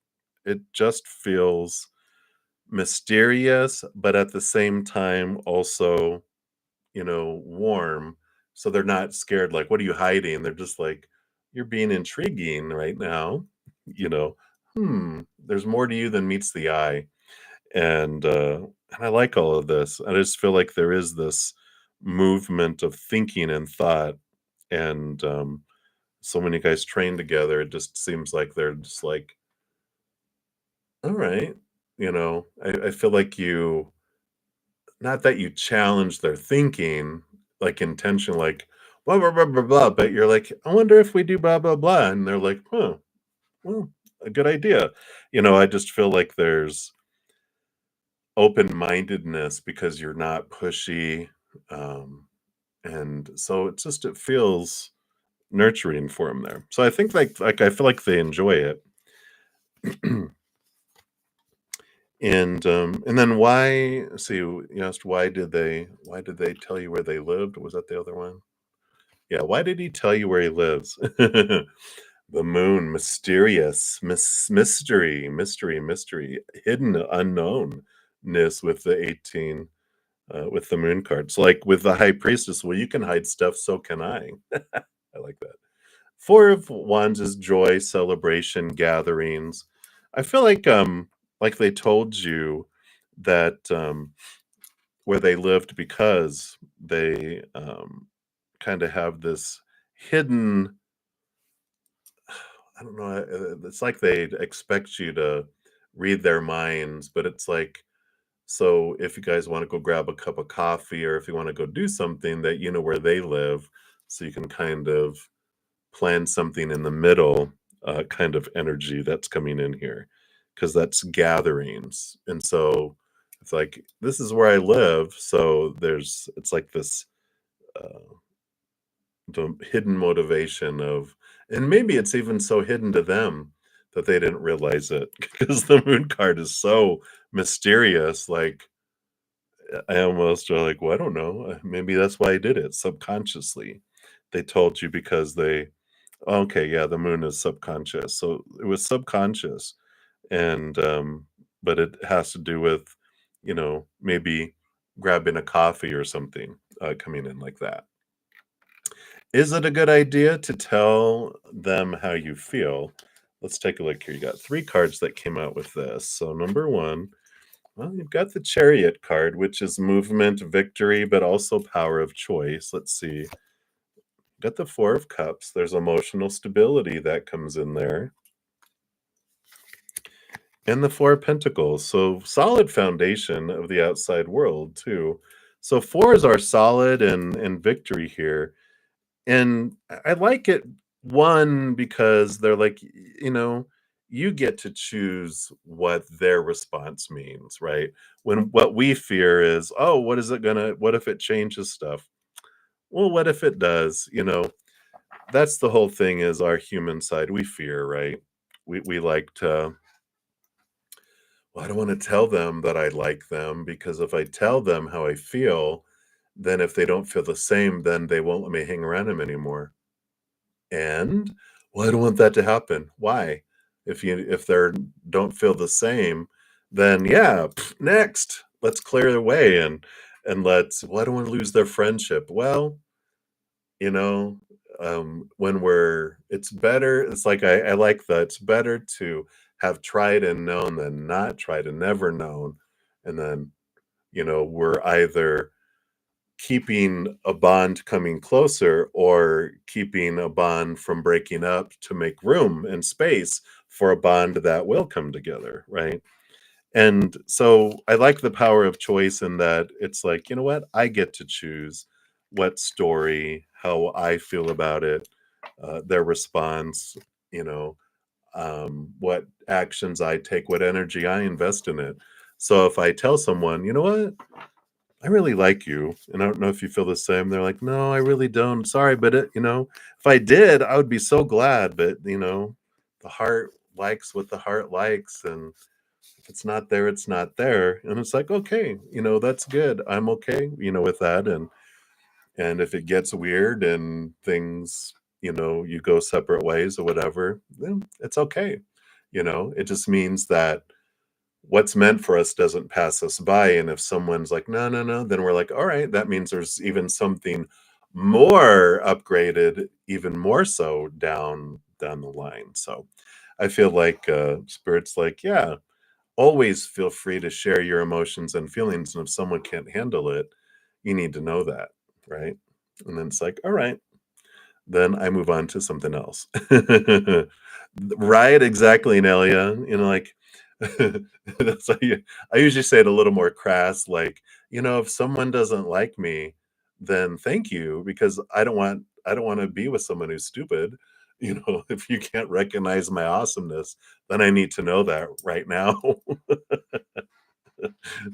just feels mysterious, but at the same time also, warm. So they're not scared, like, "What are you hiding?" They're just like, "You're being intriguing right now." You know, there's more to you than meets the eye. And I like all of this. I just feel like there is this movement of thinking and thought. And so when you guys train together, it just seems like they're just like, all right. I feel like not that you challenge their thinking, like, intention, like, "Blah, blah, blah, blah, blah," but you're like, "I wonder if we do blah, blah, blah," and they're like, "Huh, well, a good idea." I just feel like there's open-mindedness because you're not pushy, um, and so it feels nurturing for them there. So I think, I feel like they enjoy it. And then why see, you asked why did they tell you where they lived? Was that the other one? Yeah, why did he tell you where he lives? The moon, mysterious, mystery, hidden unknownness with the 18, with the moon cards. Like with the high priestess, well, you can hide stuff, so can I. I like that. Four of Wands is joy, celebration, gatherings. I feel like they told you that where they lived because they kind of have this hidden. I don't know. It's like they expect you to read their minds, but it's like, so if you guys want to go grab a cup of coffee, or if you want to go do something, that you know where they live, so you can kind of plan something in the middle, kind of energy that's coming in here, because that's gatherings. And so it's like, this is where I live. So it's like this uh, the hidden motivation of, and maybe it's even so hidden to them that they didn't realize it because the moon card is so mysterious. Like, I almost are like, well, I don't know. Maybe that's why I did it subconsciously. They told you because okay, yeah, the moon is subconscious. So it was subconscious. And but it has to do with, maybe grabbing a coffee or something, coming in like that. Is it a good idea to tell them how you feel? let's take a look here. You got 3 cards that came out with this. So number 1, well, you've got the Chariot card, which is movement, victory, but also power of choice. Let's see. Got the 4 of Cups. There's emotional stability that comes in there. And the 4 of Pentacles. So solid foundation of the outside world too. So 4s are solid and victory here. And I like it, 1, because they're like, you get to choose what their response means, right? When what we fear is, oh, what if it changes stuff? Well, what if it does? That's the whole thing, is our human side. We fear, right? We like to, well, I don't want to tell them that I like them, because if I tell them how I feel, then if they don't feel the same, then they won't let me hang around them anymore. And, well, I don't want that to happen. Why? If they're don't feel the same, then yeah, next. Let's clear the way, and well, I don't want to lose their friendship. Well, you know, when it's better, it's like I like that it's better to have tried and known than not tried and never known. And then, we're either keeping a bond coming closer or keeping a bond from breaking up to make room and space for a bond that will come together, right? And so I like the power of choice in that it's like, you know what? I get to choose what story, how I feel about it, their response, you know, what actions I take, what energy I invest in it. So if I tell someone, you know what? I really like you, and I don't know if you feel the same. They're like, "No, I really don't. Sorry, but if I did, I would be so glad, but, the heart likes what the heart likes, and if it's not there, it's not there." And it's like, "Okay, that's good. I'm okay, with that." And if it gets weird and things, you go separate ways or whatever, then it's okay. It just means that what's meant for us doesn't pass us by. And if someone's like, no, no, no, then we're like, all right, that means there's even something more upgraded, even more so down the line. So I feel like spirit's like, yeah, always feel free to share your emotions and feelings. And if someone can't handle it, you need to know that, right? And then it's like, all right, then I move on to something else. Right, exactly, Nelia. Like, that's I usually say it a little more crass, like, if someone doesn't like me, then thank you, because I don't want to be with someone who's stupid. If you can't recognize my awesomeness, then I need to know that right now.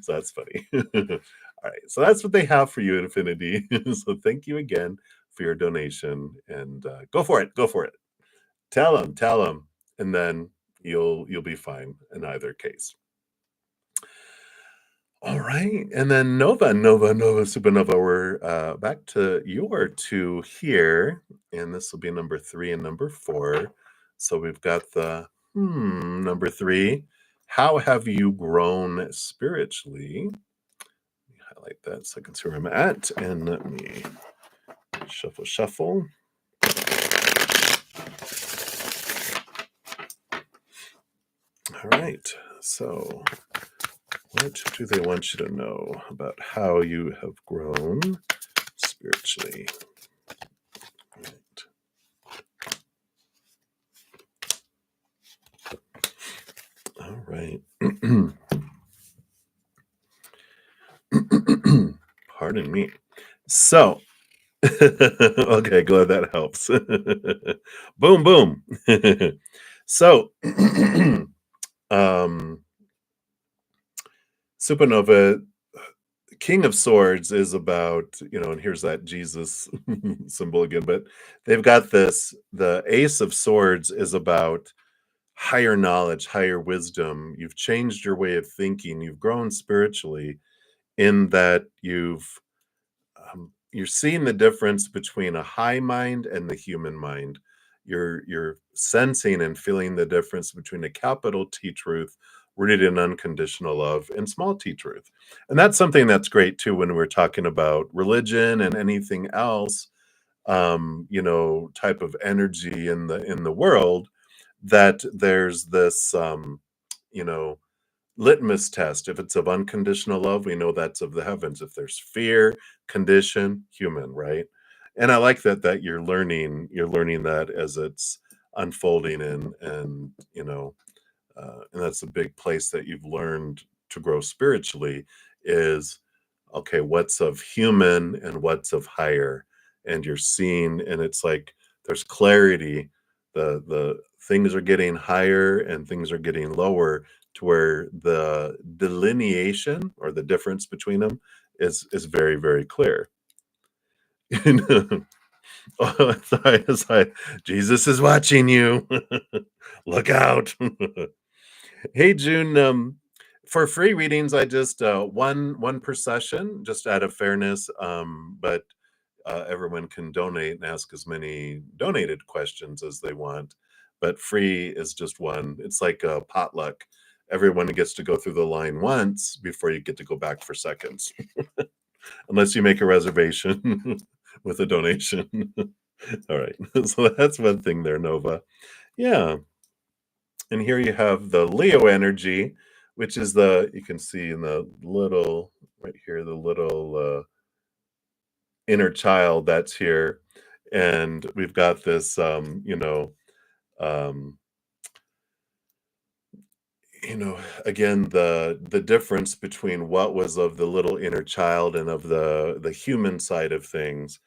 So that's funny. All right, so that's what they have for you, Infinity. So thank you again for your donation, and go for it, go for it. Tell them, and then you'll be fine in either case. All right, and then Nova, Supernova. We're back to your 2 here, and this will be number 3 and number 4. So we've got the number 3. How have you grown spiritually? Highlight that so I can see where I'm at, and let me shuffle. All right, so what do they want you to know about how you have grown spiritually? All right. Pardon me. So, okay, glad that helps. Boom, boom. So, um, Supernova, King of Swords is about, and here's that Jesus symbol again, but they've got this, the Ace of Swords is about higher knowledge, higher wisdom. You've changed your way of thinking. You've grown spiritually in that you're seeing the difference between a high mind and the human mind. You're sensing and feeling the difference between a capital T truth rooted in unconditional love and small t truth. And that's something that's great too when we're talking about religion and anything else, type of energy in the world. that there's this, you know, litmus test. If it's of unconditional love, we know that's of the heavens. If there's fear, condition, human, right? And I like that you're learning that as it's unfolding, and and that's a big place that you've learned to grow spiritually is, okay, what's of human and what's of higher, and you're seeing, and it's like there's clarity. The things are getting higher and things are getting lower, to where the delineation or the difference between them is very, very clear. You know? Oh, sorry, Jesus is watching you. Look out. Hey, June, for free readings, I just one per session, just out of fairness. But everyone can donate and ask as many donated questions as they want. But free is just one. It's like a potluck. Everyone gets to go through the line once before you get to go back for seconds, unless you make a reservation with a donation. All right. So that's one thing there, Nova. Yeah. And here you have the Leo energy, which is you can see in the little, right here, the little inner child that's here. And we've got this, um, again, the difference between what was of the little inner child and of the human side of things,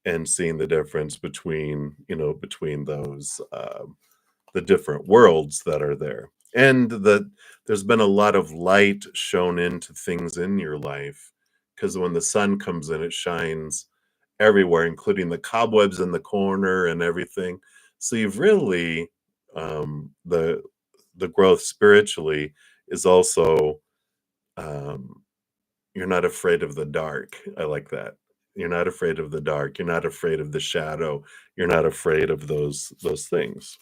and seeing the difference between those. The different worlds that are there. And there's been a lot of light shown into things in your life, because when the sun comes in, it shines everywhere, including the cobwebs in the corner and everything. So you've really, the growth spiritually is also, um, you're not afraid of the dark. I like that. You're not afraid of the dark. You're not afraid of the shadow. You're not afraid of those things.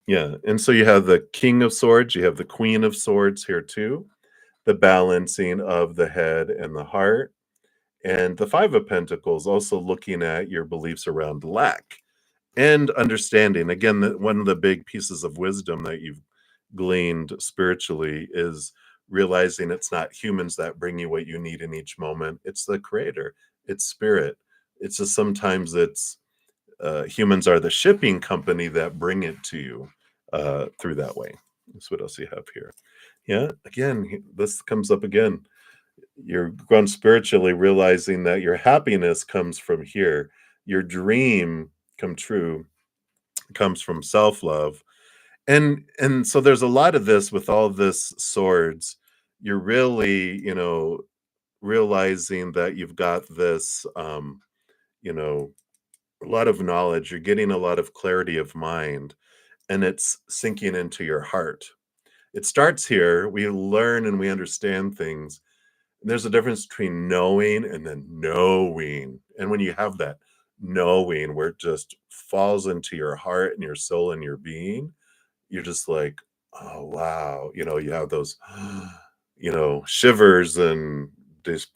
Yeah, and so you have the King of Swords, you have the Queen of Swords here too, the balancing of the head and the heart, and the Five of Pentacles also looking at your beliefs around lack and understanding. Again, one of the big pieces of wisdom that you've gleaned spiritually is realizing it's not humans that bring you what you need in each moment. It's the creator, it's spirit. It's just sometimes it's humans are the shipping company that bring it to you through that way. That's what else you have here. Yeah, again, this comes up again. You're grown spiritually, realizing that your happiness comes from here. Your dream come true comes from self-love. And so there's a lot of this with all this swords. You're really, realizing that you've got this, you know, a lot of knowledge. You're getting a lot of clarity of mind, and it's sinking into your heart. It starts here. We learn and we understand things. And there's a difference between knowing and then knowing. And when you have that knowing where it just falls into your heart and your soul and your being, you're just like, oh, wow. You have those, shivers and this,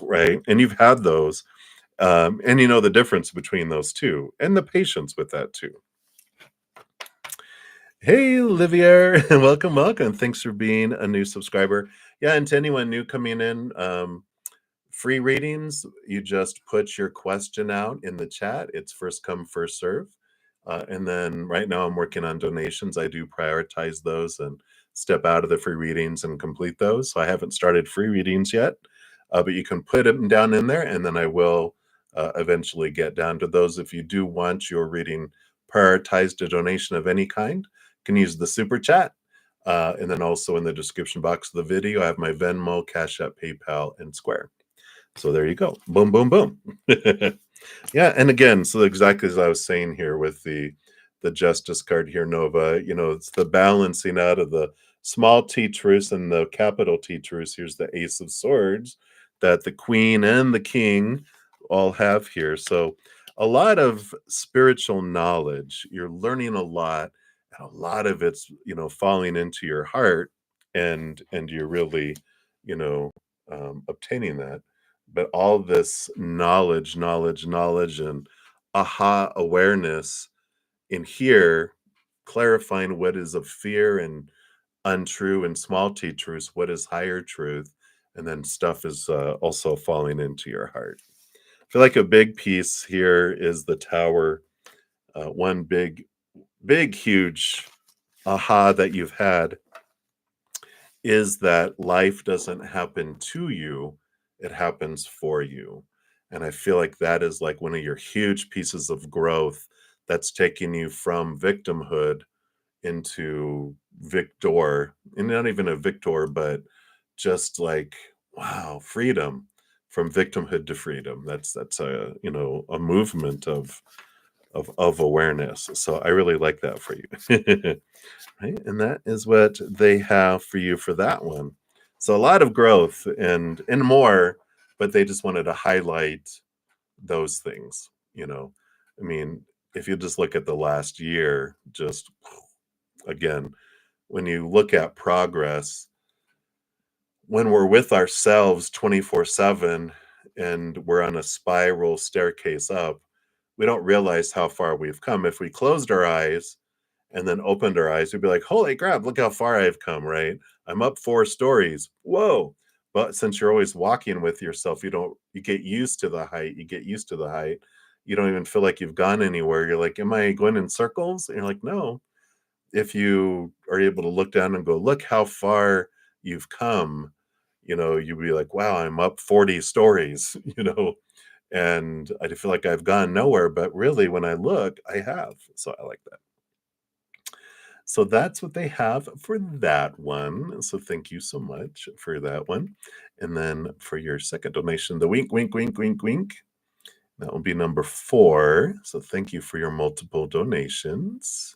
right? And you've had those. And you know the difference between those two, and the patience with that too. Hey, Olivier, welcome, welcome. Thanks for being a new subscriber. Yeah, and to anyone new coming in, free readings, you just put your question out in the chat. It's first come, first serve. And then right now I'm working on donations. I do prioritize those and step out of the free readings and complete those. So I haven't started free readings yet, but you can put them down in there, and then I will eventually get down to those. If you do want your reading prioritized, a donation of any kind, you can use the super chat. And then also in the description box of the video, I have my Venmo, CashApp, PayPal, and Square. So there you go. Boom, boom, boom. Yeah, and again, so exactly as I was saying here with the Justice card here, Nova, it's the balancing out of the small T truce and the capital T truce. Here's the Ace of Swords that the Queen and the King all have here. So a lot of spiritual knowledge. You're learning a lot, and a lot of it's, falling into your heart, and you're really, you know, obtaining that. But all this knowledge, and aha awareness in here, clarifying what is of fear and untrue and small t truths, what is higher truth, and then stuff is also falling into your heart. I feel like a big piece here is the tower. One big, huge aha that you've had is that life doesn't happen to you, it happens for you. And I feel like that is like one of your huge pieces of growth that's taking you from victimhood into victor, and not even a victor, but just like, wow, freedom from victimhood to freedom. That's a, a movement of awareness. So I really like that for you. Right? And that is what they have for you for that one. So a lot of growth and more, but they just wanted to highlight those things, you know. I mean, if you just look at the last year, just again, when you look at progress, when we're with ourselves 24/7 and we're on a spiral staircase up, we don't realize how far we've come. If we closed our eyes and then opened our eyes, we'd be like, holy crap, look how far I've come, right? I'm up 4 stories. Whoa. But since you're always walking with yourself, you get used to the height. You get used to the height. You don't even feel like you've gone anywhere. You're like, am I going in circles? And you're like, no. If you are able to look down and go, look how far you've come, you'd be like, wow, I'm up 40 stories, and I feel like I've gone nowhere. But really, when I look, I have. So I like that. So that's what they have for that one. So thank you so much for that one. And then for your second donation, the wink, wink, wink, wink, wink. That will be number 4. So thank you for your multiple donations.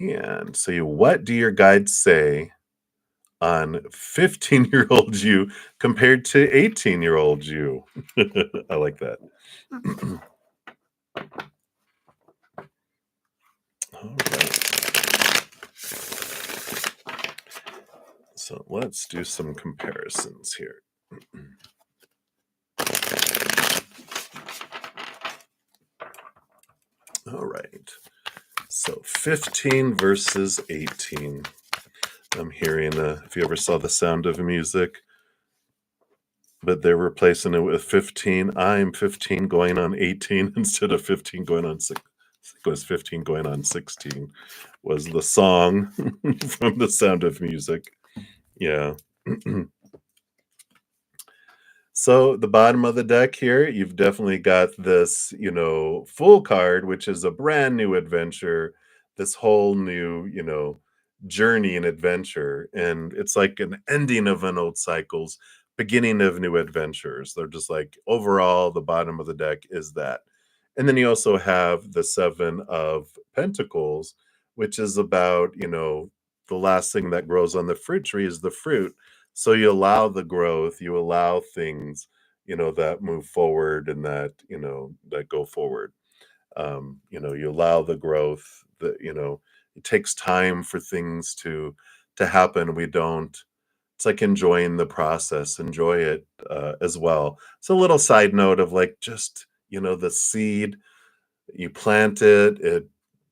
And so what do your guides say on 15-year-old you compared to 18-year-old you? I like that. All right. So let's do some comparisons here. All right. So 15 versus 18. I'm hearing, if you ever saw The Sound of Music, but they're replacing it with 15. I'm 15 going on 18 instead of 15 going on 6. It was 15 going on 16 was the song from The Sound of Music. Yeah. So the bottom of the deck here, you've definitely got this, full card, which is a brand new adventure, this whole new, journey and adventure. And it's like an ending of an old cycles, beginning of new adventures. They're just like overall, the bottom of the deck is that. And then you also have the 7 of Pentacles, which is about, the last thing that grows on the fruit tree is the fruit. So you allow the growth, you allow things, that move forward and that go forward. You allow the growth that, it takes time for things to happen. We don't, it's like enjoying the process, enjoy it as well. It's a little side note of like just, the seed, you plant it, it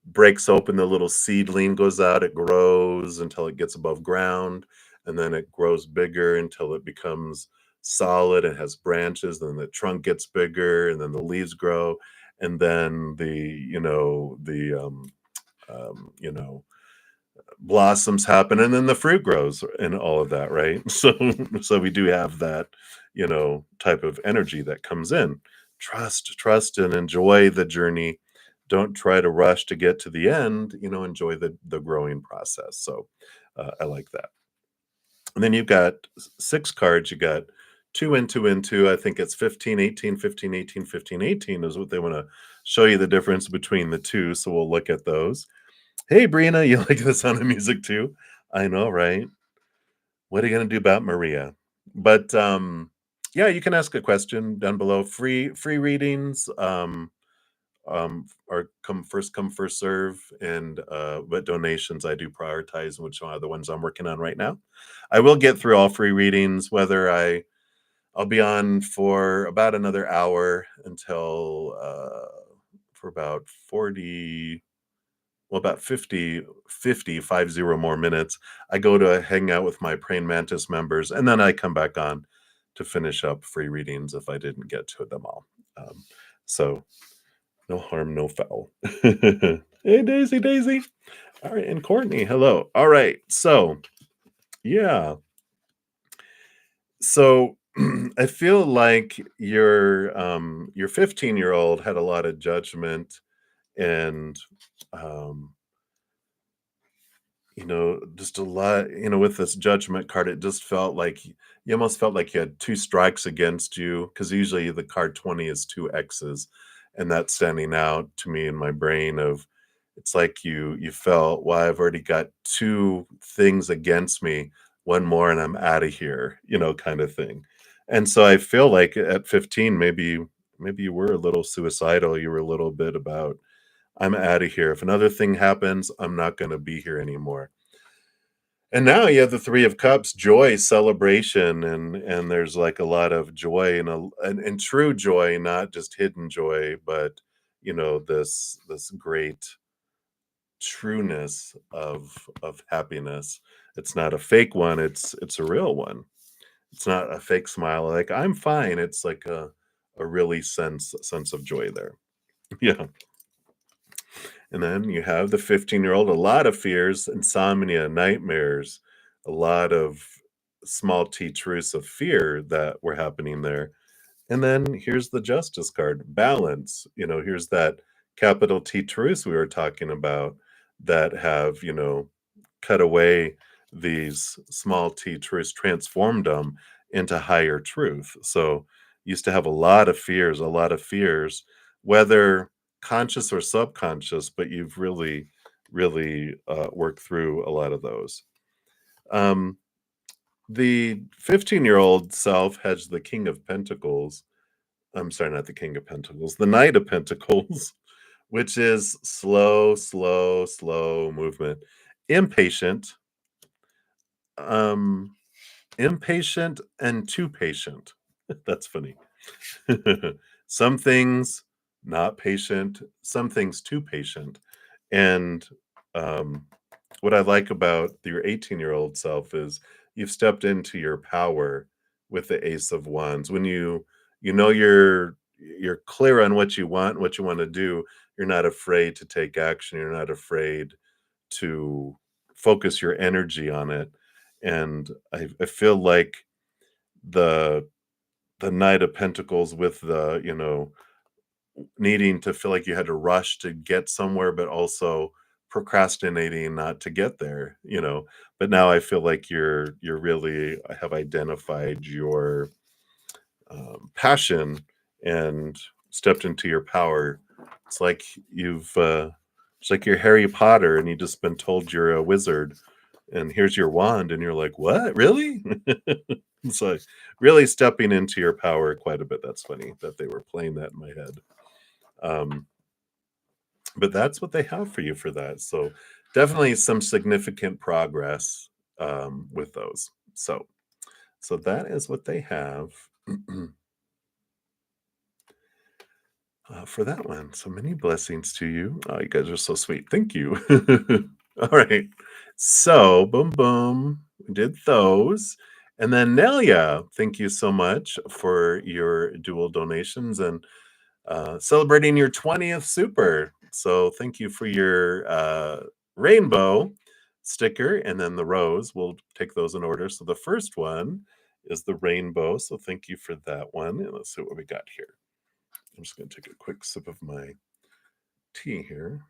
breaks open, the little seedling goes out, it grows until it gets above ground, and then it grows bigger until it becomes solid and has branches, then the trunk gets bigger, and then the leaves grow, and then um, you know, blossoms happen, and then the fruit grows and all of that, right? So we do have that, type of energy that comes in. Trust and enjoy the journey. Don't try to rush to get to the end, enjoy the growing process. So I like that. And then you've got 6 cards. You got 2 and 2 and 2. I think it's 15, 18, 15, 18, 15, 18 is what they want to show you the difference between the two. So we'll look at those. Hey, Brina, you like the Sound of Music too? I know, right? What are you gonna do about Maria? But yeah, you can ask a question down below. Free readings are come first serve, and but donations I do prioritize, which are the ones I'm working on right now. I will get through all free readings, whether I'll be on for about another hour until for about 40. well, about 50 more minutes. I go to hang out with my Praying Mantis members, and then I come back on to finish up free readings if I didn't get to them all. So no harm, no foul. Hey, Daisy, Daisy. All right, and Courtney, hello. All right, so yeah, so I feel like your 15-year-old had a lot of judgment and um, just a lot, with this judgment card, it just felt like you almost felt like you had two strikes against you because usually the card 20 is two X's, and that's standing out to me in my brain of it's like you felt, well, I've already got two things against me, one more and I'm out of here, kind of thing. And so I feel like at 15, maybe you were a little suicidal. You were a little bit about, I'm out of here. If another thing happens, I'm not going to be here anymore. And now you have the 3 of Cups, joy, celebration, and there's, like, a lot of joy and true joy, not just hidden joy, but, this great trueness of happiness. It's not a fake one, it's a real one. It's not a fake smile, like, "I'm fine." It's like a really sense of joy there. Yeah. And then you have the 15-year-old, a lot of fears, insomnia, nightmares, a lot of small t truths of fear that were happening there. And then here's the justice card, balance. Here's that capital T truths we were talking about that have, cut away these small t truths, transformed them into higher truth. So used to have a lot of fears, whether conscious or subconscious, but you've really worked through a lot of those. Um, the 15-year-old self has the King of Pentacles. I'm sorry, not the King of Pentacles, the Knight of Pentacles, which is slow movement. Impatient, um, impatient and too patient. That's funny. Some things not patient, some things too patient. And um, what I like about your 18-year-old self is you've stepped into your power with the Ace of Wands. When you're clear on what you want to do, you're not afraid to take action. You're not afraid to focus your energy on it. And I feel like the the Knight of Pentacles with the, needing to feel like you had to rush to get somewhere, but also procrastinating not to get there. But now I feel like you're really have identified your passion and stepped into your power. It's like it's like you're Harry Potter and you just been told you're a wizard, and here's your wand, and you're like, what? Really? It's like really stepping into your power quite a bit. That's funny that they were playing that in my head. Um, but that's what they have for you for that. So definitely some significant progress with those. So that is what they have for that one. So many blessings to you. Oh, you guys are so sweet. Thank you. All right. So boom, boom. We did those. And then Nelia, thank you so much for your dual donations and celebrating your 20th super. So thank you for your rainbow sticker and then the rose. We'll take those in order. So the first one is the rainbow. So thank you for that one. And let's see what we got here. I'm just going to take a quick sip of my tea here.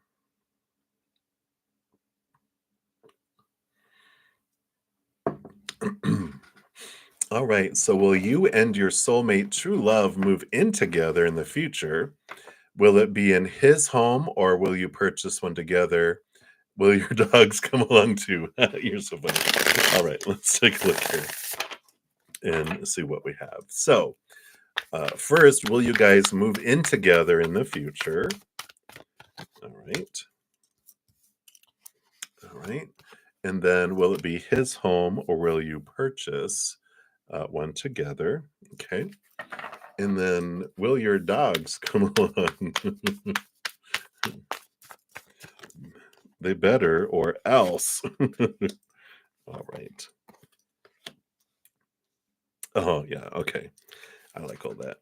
All right. So will you and your soulmate true love move in together in the future? Will it be in his home or will you purchase one together? Will your dogs come along too? You're so funny. All right, let's take a look here and see what we have. So, first, will you guys move in together in the future? All right. All right. And then, will it be his home or will you purchase one together? Okay. And then, will your dogs come along? They better or else. All right. Oh, yeah. Okay. I like all that.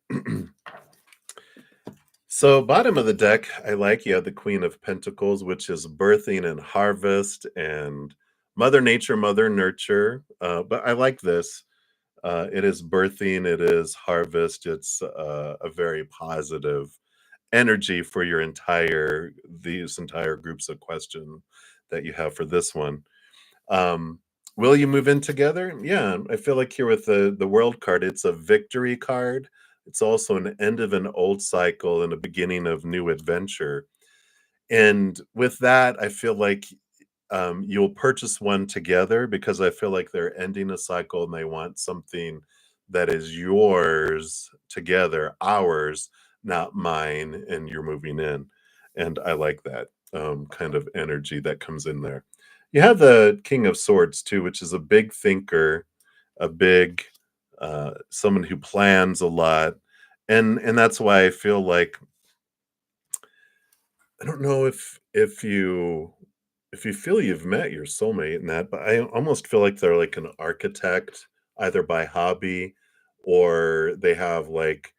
So, bottom of the deck, I like you have the Queen of Pentacles, which is birthing and harvest and Mother Nature, Mother Nurture. But I like this. It is birthing, it is harvest. It's a very positive energy for these entire groups of question that you have for this one. Um, will you move in together? Yeah, I feel like here with the World card, it's a victory card. It's also an end of an old cycle and a beginning of new adventure. And with that, I feel like you'll purchase one together because I feel like they're ending a cycle and they want something that is yours together, ours, not mine, and you're moving in. And I like that kind of energy that comes in there. You have the King of Swords too, which is a big thinker, a big someone who plans a lot, and that's why I feel like I don't know if you feel you've met your soulmate in that, but I almost feel like they're like an architect, either by hobby or they have like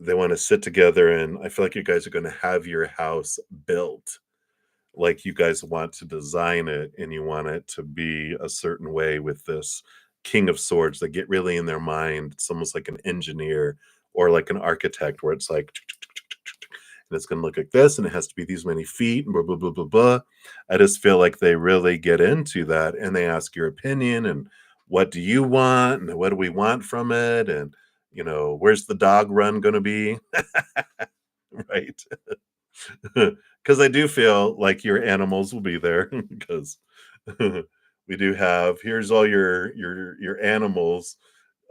they want to sit together and I feel like you guys are going to have your house built. Like you guys want to design it and you want it to be a certain way with this King of Swords that get really in their mind. It's almost like an engineer or like an architect where it's like and it's going to look like this and it has to be these many feet and blah blah blah blah blah. I just feel like they really get into that and they ask your opinion and what do you want and what do we want from it and where's the dog run going to be? Right. Because I do feel like your animals will be there because we do have here's all your animals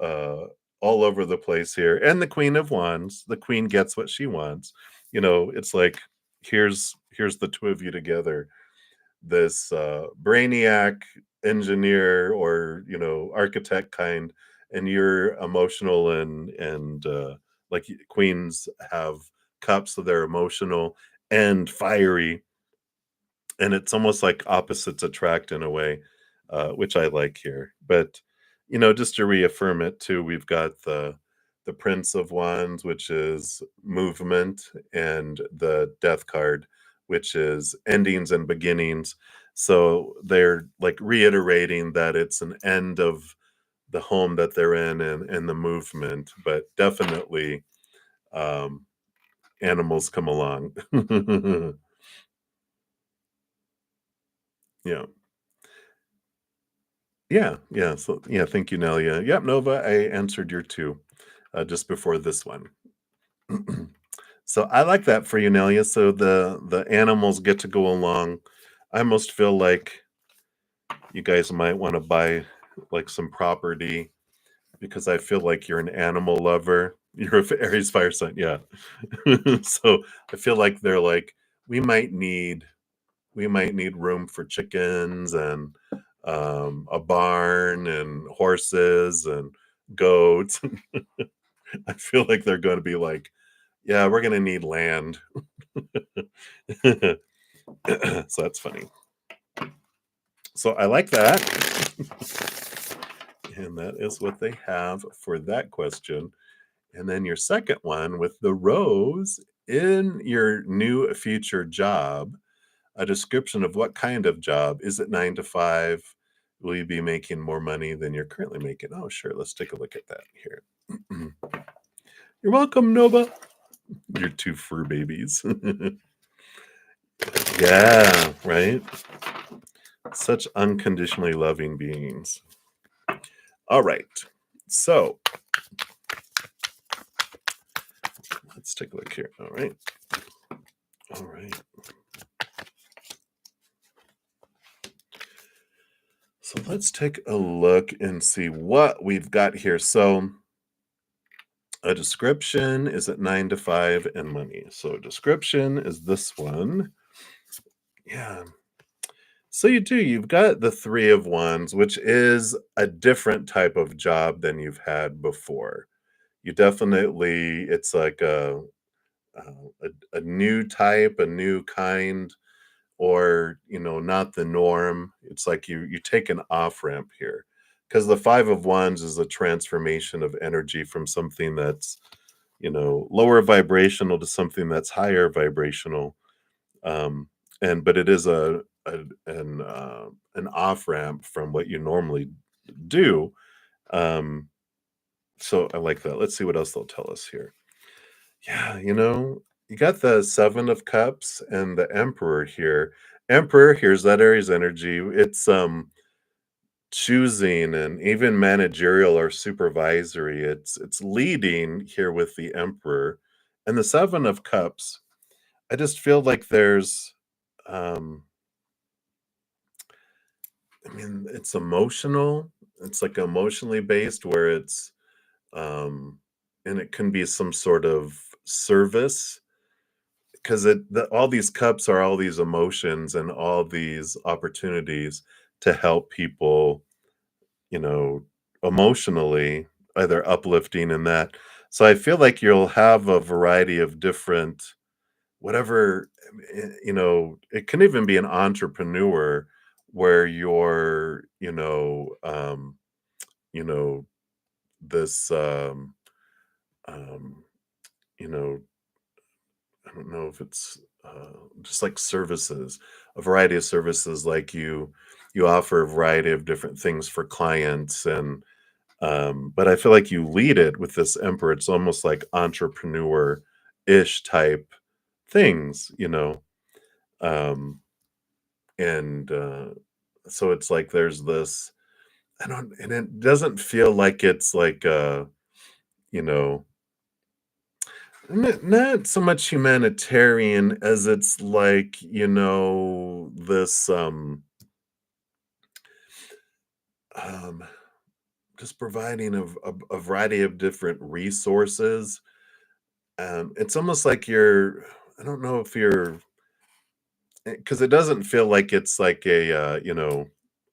uh all over the place here and the Queen of Wands. The queen gets what she wants. It's like here's the two of you together, this brainiac engineer or architect kind, and you're emotional and like queens have cups, so they're emotional and fiery, and it's almost like opposites attract in a way, which I like here. But just to reaffirm it too, we've got the Prince of Wands, which is movement, and the Death card, which is endings and beginnings. So they're like reiterating that it's an end of the home that they're in and the movement, but definitely um, animals come along. Yeah. Yeah, yeah. So, yeah, thank you, Nelia. Yep, Nova, I answered your 2 just before this one. So I like that for you, Nelia. So the animals get to go along. I almost feel like you guys might want to buy like some property because I feel like you're an animal lover. You're a Aries fire sign, yeah. So I feel like they're like we might need room for chickens and a barn and horses and goats. I feel like they're going to be like, yeah, we're going to need land. So that's funny. So I like that. And that is what they have for that question. And then your second one with the rose in your new future job, a description of what kind of job. Is it 9 to 5? Will you be making more money than you're currently making? Oh, sure. Let's take a look at that here. You're welcome, Nova. Your 2 fur babies. Yeah, right? Such unconditionally loving beings. All right. So let's take a look here. All right. All right. So let's take a look and see what we've got here. So a description is at 9 to 5 and money. So description is this one. Yeah. So you've got the 3 of Wands, which is a different type of job than you've had before. You definitely, it's like a new type, a new kind, or not the norm. It's like you take an off ramp here, because the Five of Wands is a transformation of energy from something that's lower vibrational to something that's higher vibrational. um and but it is an off ramp from what you normally do. um so I like that. Let's see what else they'll tell us here. Yeah, you got the Seven of Cups and the Emperor here. Emperor, here's that Aries energy. It's choosing and even managerial or supervisory. It's leading here with the Emperor. And the Seven of Cups, I just feel like there's um I mean, it's emotional. It's like emotionally based where it's um and it can be some sort of service, because all these cups are all these emotions and all these opportunities to help people, you know, emotionally, either uplifting in that. So I feel like you'll have a variety of different whatever, it can even be an entrepreneur where you're, you know, this um, you know, I don't know if it's just like services, a variety of services, like you offer a variety of different things for clients. And but I feel like you lead it with this Emperor. It's almost like entrepreneur-ish type things. Um, and so it's like there's this, I don't and it doesn't feel like it's like you know, not so much humanitarian as it's like, this um just providing a variety of different resources. It's almost like I don't know if you're, because it doesn't feel like it's like a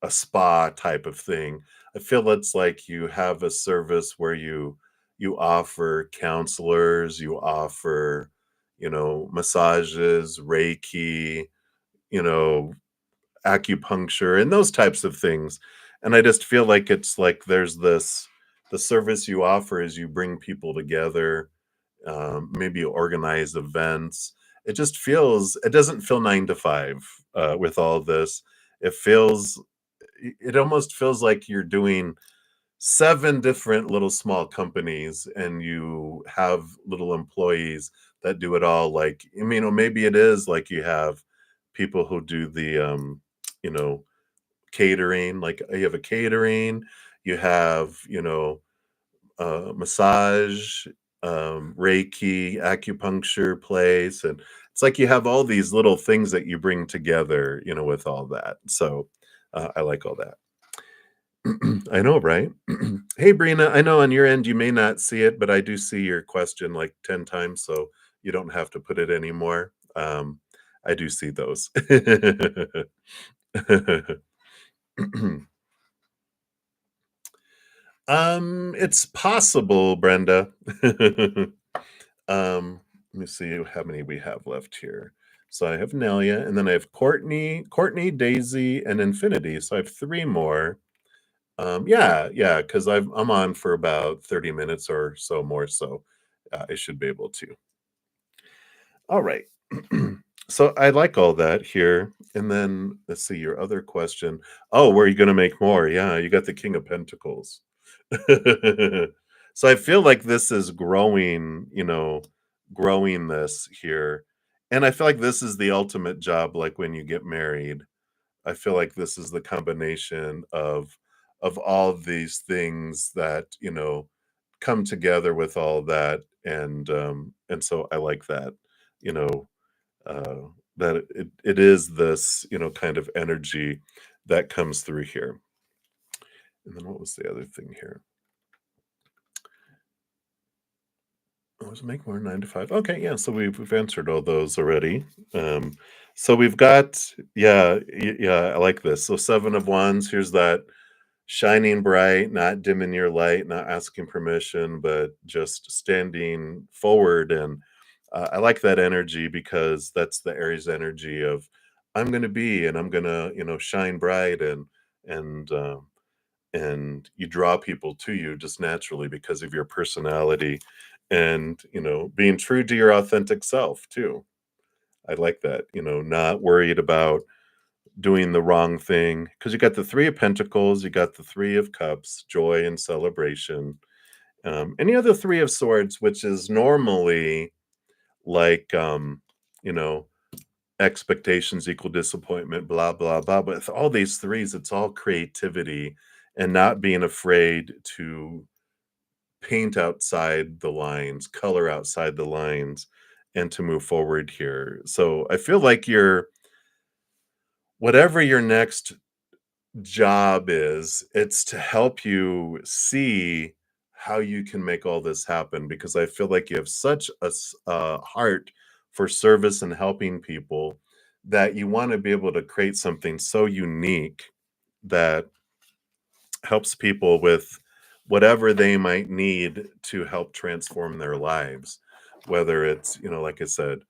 spa type of thing. I feel it's like you have a service where you offer counselors, you offer, massages, Reiki, you know, acupuncture, and those types of things. And I just feel like it's like there's this the service you offer is you bring people together, maybe organize events. It doesn't feel 9 to 5 with all this. It feels, it almost feels like you're doing seven different little small companies and you have little employees that do it all. Like, I mean, or maybe it is like you have people who do the, you know, catering, like you have a catering, you have, massage, Reiki, acupuncture place, and it's like you have all these little things that you bring together, with all that. So I like all that. I know, right? Hey, Brina, I know on your end you may not see it, but I do see your question like 10 times, so you don't have to put it anymore. I do see those. It's possible, Brenda. Let me see how many we have left here. So I have Nelia, and then I have Courtney, Daisy, and Infinity. So I have three more. Yeah, yeah, because I'm on for about 30 minutes or so more, so I should be able to. All right. So I like all that here. And then let's see your other question. Oh, where are you going to make more? Yeah, you got the King of Pentacles. So I feel like this is growing, growing this here. And I feel like this is the ultimate job, like when you get married. I feel like this is the combination of all of these things that, come together with all that. And so I like that, you know, that it is this, kind of energy that comes through here. And then what was the other thing here? Was make more 9 to 5. Okay, yeah. So we've answered all those already. Um, so we've got, yeah, yeah. I like this. So Seven of Wands. Here's that shining bright, not dimming your light, not asking permission, but just standing forward. And I like that energy because that's the Aries energy of I'm gonna be, and I'm gonna, shine bright, and and you draw people to you just naturally because of your personality and, being true to your authentic self too. I like that, not worried about doing the wrong thing because you got the 3 of Pentacles, you got the 3 of Cups, joy and celebration, and you have the 3 of Swords, which is normally like, you know, expectations equal disappointment, blah, blah, blah. But with all these threes, it's all creativity and not being afraid to paint outside the lines, color outside the lines, and to move forward here. So I feel like whatever your next job is, it's to help you see how you can make all this happen because I feel like you have such a heart for service and helping people that you want to be able to create something so unique that helps people with whatever they might need to help transform their lives. Whether it's, like I said,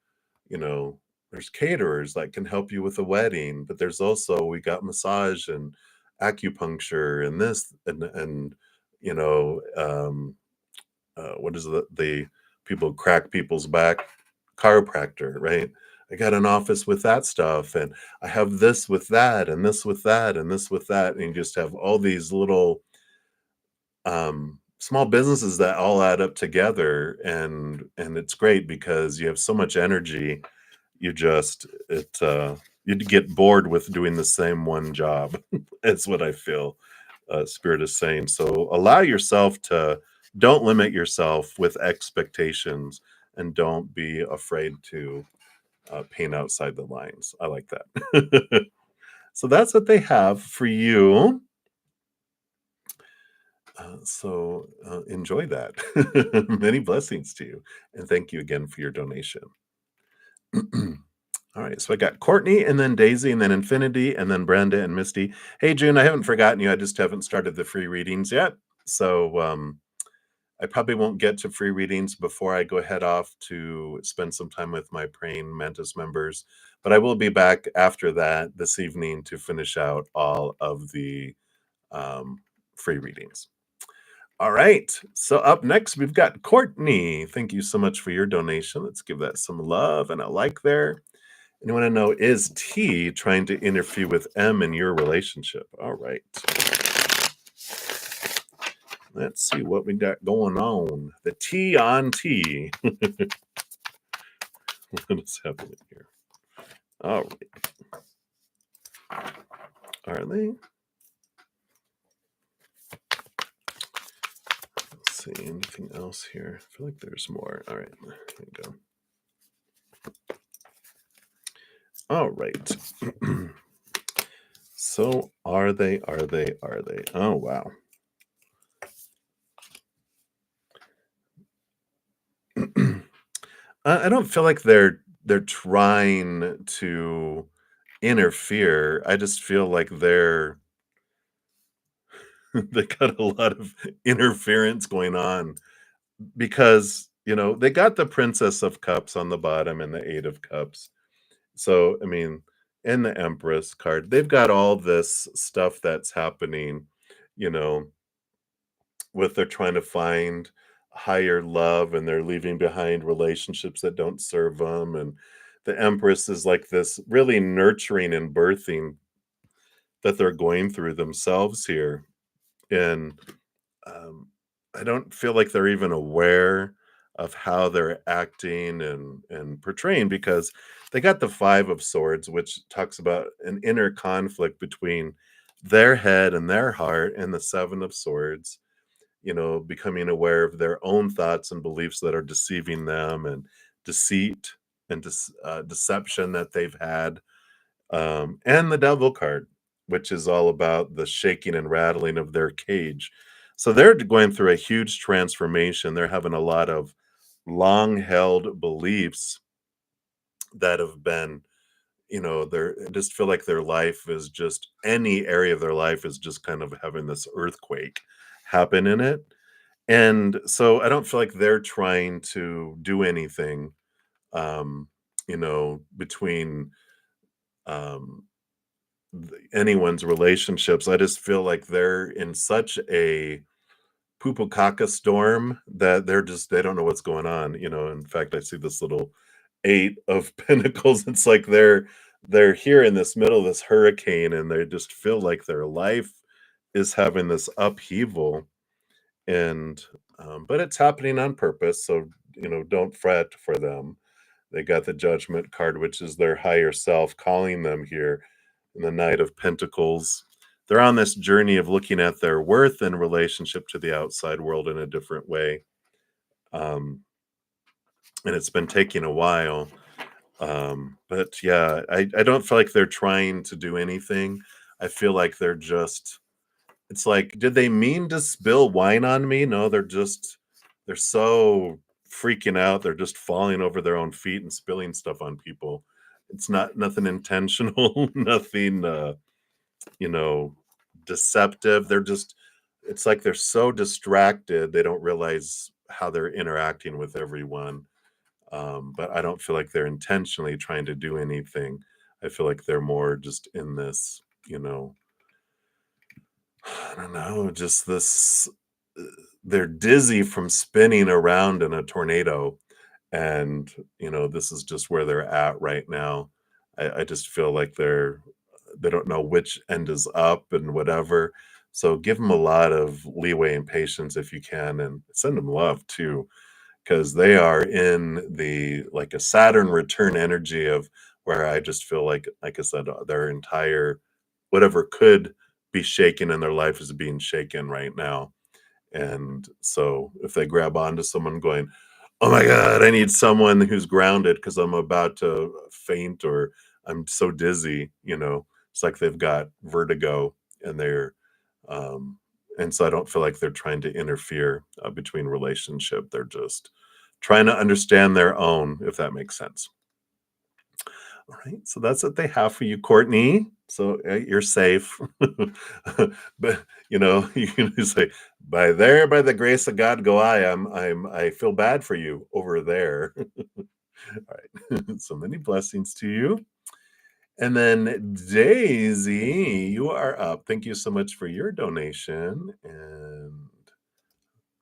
you know, there's caterers that can help you with a wedding, but there's also we got massage and acupuncture and this and you know, what is the people who crack people's back, chiropractor, right? I got an office with that stuff, and I have this with that, and this with that, and this with that, and you just have all these little small businesses that all add up together, and it's great because you have so much energy. You'd get bored with doing the same one job. It's what I feel spirit is saying. So allow yourself to don't limit yourself with expectations and don't be afraid to paint outside the lines. I like that. So that's what they have for you. Enjoy that. Many blessings to you. And thank you again for your donation. All right. So I got Courtney and then Daisy and then Infinity and then Brenda and Misty. Hey, June, I haven't forgotten you. I just haven't started the free readings yet. So I probably won't get to free readings before I go head off to spend some time with my praying Mantis members. But I will be back after that this evening to finish out all of the um, free readings. All right. So up next, we've got Courtney. Thank you so much for your donation. Let's give that some love and a like there. And you want to know, is T trying to interfere with M in your relationship? All right. Let's see what we got going on. The T on T. What is happening here? All right. Are they? Let's see. Anything else here? I feel like there's more. All right. Here we go. All right. So are they? Are they? Are they? Oh, wow. I don't feel like they're trying to interfere. I just feel like they got a lot of interference going on because, they got the Princess of Cups on the bottom and the Eight of Cups. So, I mean, and the Empress card, they've got all this stuff that's happening, you know, with they're trying to find higher love and they're leaving behind relationships that don't serve them. And the Empress is like this really nurturing and birthing that they're going through themselves here. And um, I don't feel like they're even aware of how they're acting and portraying because they got the Five of Swords, which talks about an inner conflict between their head and their heart, and the Seven of Swords, becoming aware of their own thoughts and beliefs that are deceiving them, and deceit and deception that they've had, and the Devil card, which is all about the shaking and rattling of their cage. So they're going through a huge transformation. They're having a lot of long held beliefs that have been, they're I just feel like their life is just any area of their life is just kind of having this earthquake happen in it. And so I don't feel like they're trying to do anything, between um, anyone's relationships. I just feel like they're in such a pupukaka storm that they don't know what's going on. In fact, I see this little eight of pentacles. It's like they're here in this middle of this hurricane, and they just feel like their life is having this upheaval. And but it's happening on purpose, so don't fret for them. They got the Judgment card, which is their higher self calling them here in the Knight of Pentacles. They're on this journey of looking at their worth in relationship to the outside world in a different way. Um, and it's been taking a while. But yeah, I don't feel like they're trying to do anything. I feel like it's like, did they mean to spill wine on me? No, they're so freaking out. They're just falling over their own feet and spilling stuff on people. It's not nothing intentional, nothing you know, deceptive. It's like they're so distracted, they don't realize how they're interacting with everyone. But I don't feel like they're intentionally trying to do anything. I feel like they're more just in this, I don't know, just this. uh, They're dizzy from spinning around in a tornado, and this is just where they're at right now. I just feel like they don't know which end is up and whatever. So give them a lot of leeway and patience if you can, and send them love too, because they are in the like a Saturn return energy of where I just feel like I said, their entire whatever could be shaken in their life is being shaken right now. And so if they grab onto someone going, "Oh my god, I need someone who's grounded because I'm about to faint or I'm so dizzy," it's like they've got vertigo and um, and so I don't feel like they're trying to interfere between relationship. They're just trying to understand their own, if that makes sense. All right, so that's what they have for you, Courtney. So you're safe. But you can just say, "By there, by the grace of God, go I. I feel bad for you over there." All right. So many blessings to you. And then Daisy, you are up. Thank you so much for your donation. And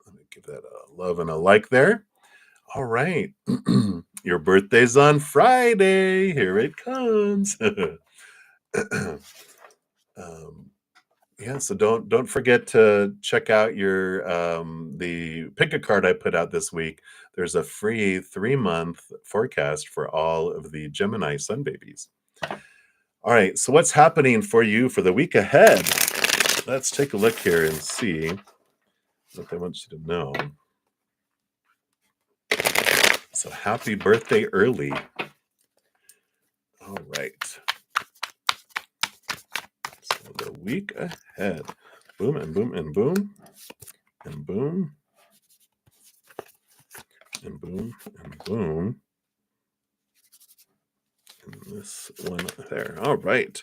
let me give that a love and a like there. All right. Your birthday's on Friday. Here it comes. um, yeah, so don't forget to check out your the pick a card I put out this week. There's a free 3-month forecast for all of the Gemini sun babies. All right, so what's happening for you for the week ahead? Let's take a look here and see what they want you to know. So happy birthday early. All right. So the week ahead. Boom and boom and boom and boom and boom and boom. And this one there. All right.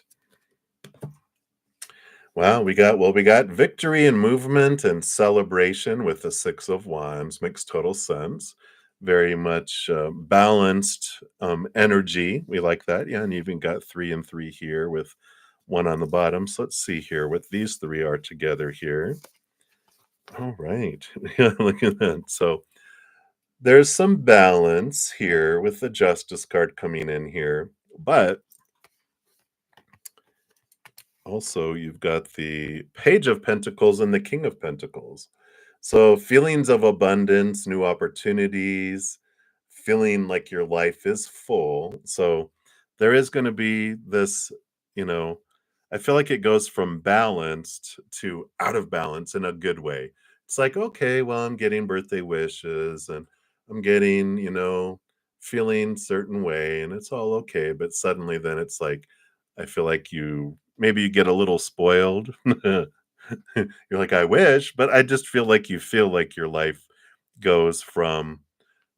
Well, we got victory and movement and celebration with the 6 of Wands. Makes total sense. Very much balanced energy. We like that. Yeah, and you even got 3 and 3 here with one on the bottom. So let's see here what these three are together here. All right. Yeah, look at that. So there's some balance here with the Justice card coming in here, but also you've got the Page of Pentacles and the King of Pentacles. So feelings of abundance, new opportunities, feeling like your life is full. So there is going to be this, you know, I feel like it goes from balanced to out of balance in a good way. It's like, okay, well, I'm getting birthday wishes and I'm getting, feeling certain way and it's all okay. But suddenly then it's like, I feel like maybe you get a little spoiled. You're like, I wish, but I just feel like your life goes from,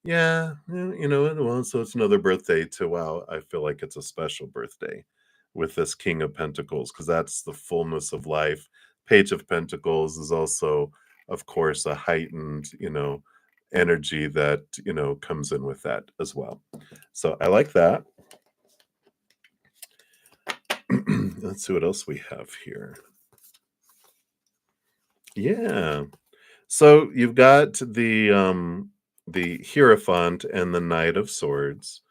yeah, well, so it's another birthday to, wow, I feel like it's a special birthday with this King of Pentacles, because that's the fullness of life. Page of Pentacles is also, of course, a heightened, energy that, comes in with that as well. So I like that. Let's see what else we have here. Yeah. So you've got the Hierophant and the Knight of Swords.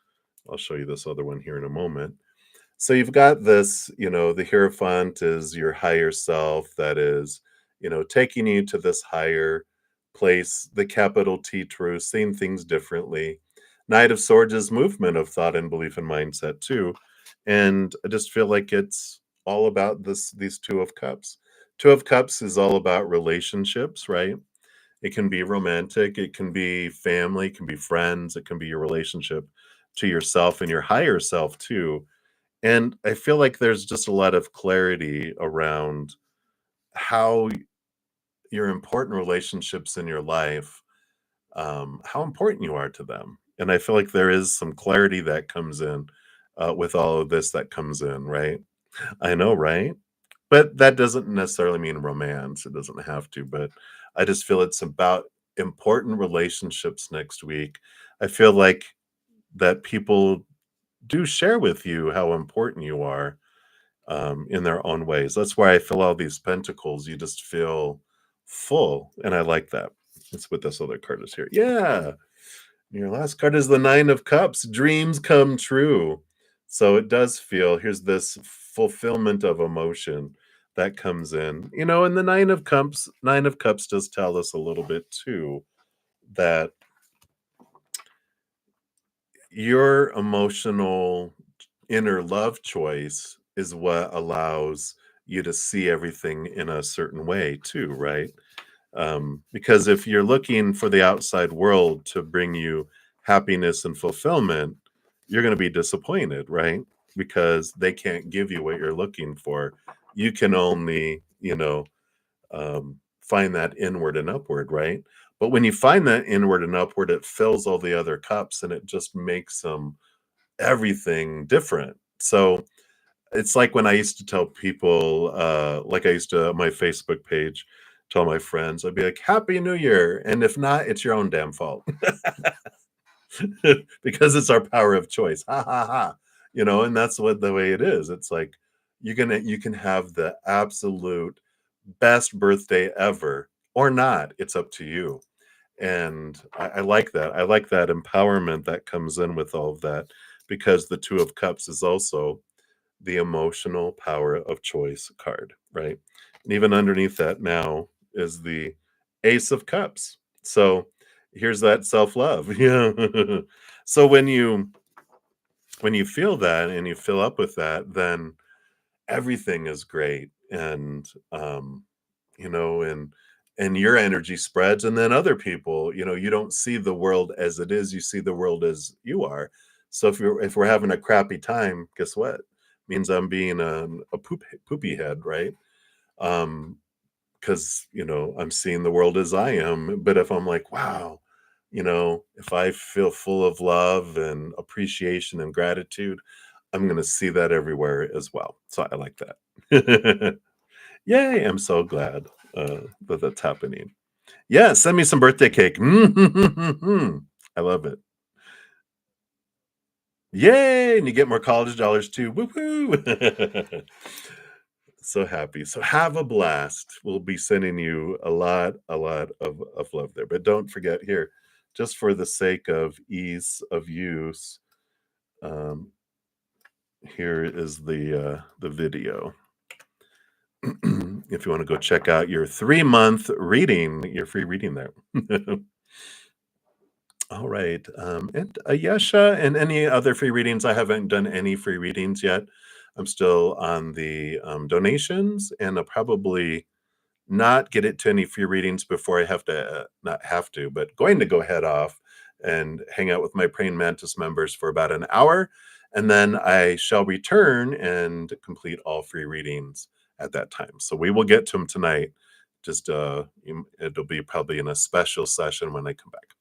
I'll show you this other one here in a moment. So you've got this, the Hierophant is your higher self that is, taking you to this higher place, the capital T truth, seeing things differently. Knight of Swords is movement of thought and belief and mindset too. And I just feel like it's all about these Two of Cups. Two of Cups is all about relationships, right? It can be romantic, it can be family, it can be friends, it can be your relationship to yourself and your higher self too. And I feel like there's just a lot of clarity around how your important relationships in your life, how important you are to them. And I feel like there is some clarity that comes in with all of this that comes in, right? I know, right? But that doesn't necessarily mean romance. It doesn't have to, but I just feel it's about important relationships next week. I feel like that people do share with you how important you are in their own ways. That's why I feel all these pentacles. You just feel full, and I like that. That's what this other card is here. Yeah, your last card is the Nine of Cups. Dreams come true. So it does feel here's this fulfillment of emotion that comes in, and the Nine of Cups does tell us a little bit too that your emotional inner love choice is what allows you to see everything in a certain way too, right? Because if you're looking for the outside world to bring you happiness and fulfillment, you're going to be disappointed, right? Because they can't give you what you're looking for. You can only, find that inward and upward, right? But when you find that inward and upward, it fills all the other cups and it just makes them everything different. So it's like when I used to tell people, like I used to on my Facebook page, tell my friends, I'd be like, "Happy New Year!" And if not, it's your own damn fault because it's our power of choice. Ha ha ha! And that's what the way it is. It's like you can have the absolute best birthday ever or not. It's up to you. And I like that. I like that empowerment that comes in with all of that because the Two of Cups is also the emotional power of choice card, right? And even underneath that now is the Ace of Cups. So here's that self-love. Yeah. So when you feel that and you fill up with that, then everything is great. And and your energy spreads, and then other people, you don't see the world as it is, you see the world as you are. So if we're having a crappy time, guess what? Means I'm being a poopy head, right? um because I'm seeing the world as I am. But if I'm like, wow, if I feel full of love and appreciation and gratitude, I'm going to see that everywhere as well. So I like that. Yay, I'm so glad that that's happening. Yeah, send me some birthday cake. I love it. Yay! And you get more college dollars too. Woo-hoo! So happy. So have a blast. We'll be sending you a lot of love there. But don't forget here, just for the sake of ease of use, um, here is the video. If you want to go check out your 3-month reading, your free reading there. All right. And Ayesha and any other free readings. I haven't done any free readings yet. I'm still on the donations, and I'll probably not get it to any free readings before I have to, not have to, but going to go head off and hang out with my praying mantis members for about an hour. And then I shall return and complete all free readings at that time. So we will get to them tonight. Just it'll be probably in a special session when I come back.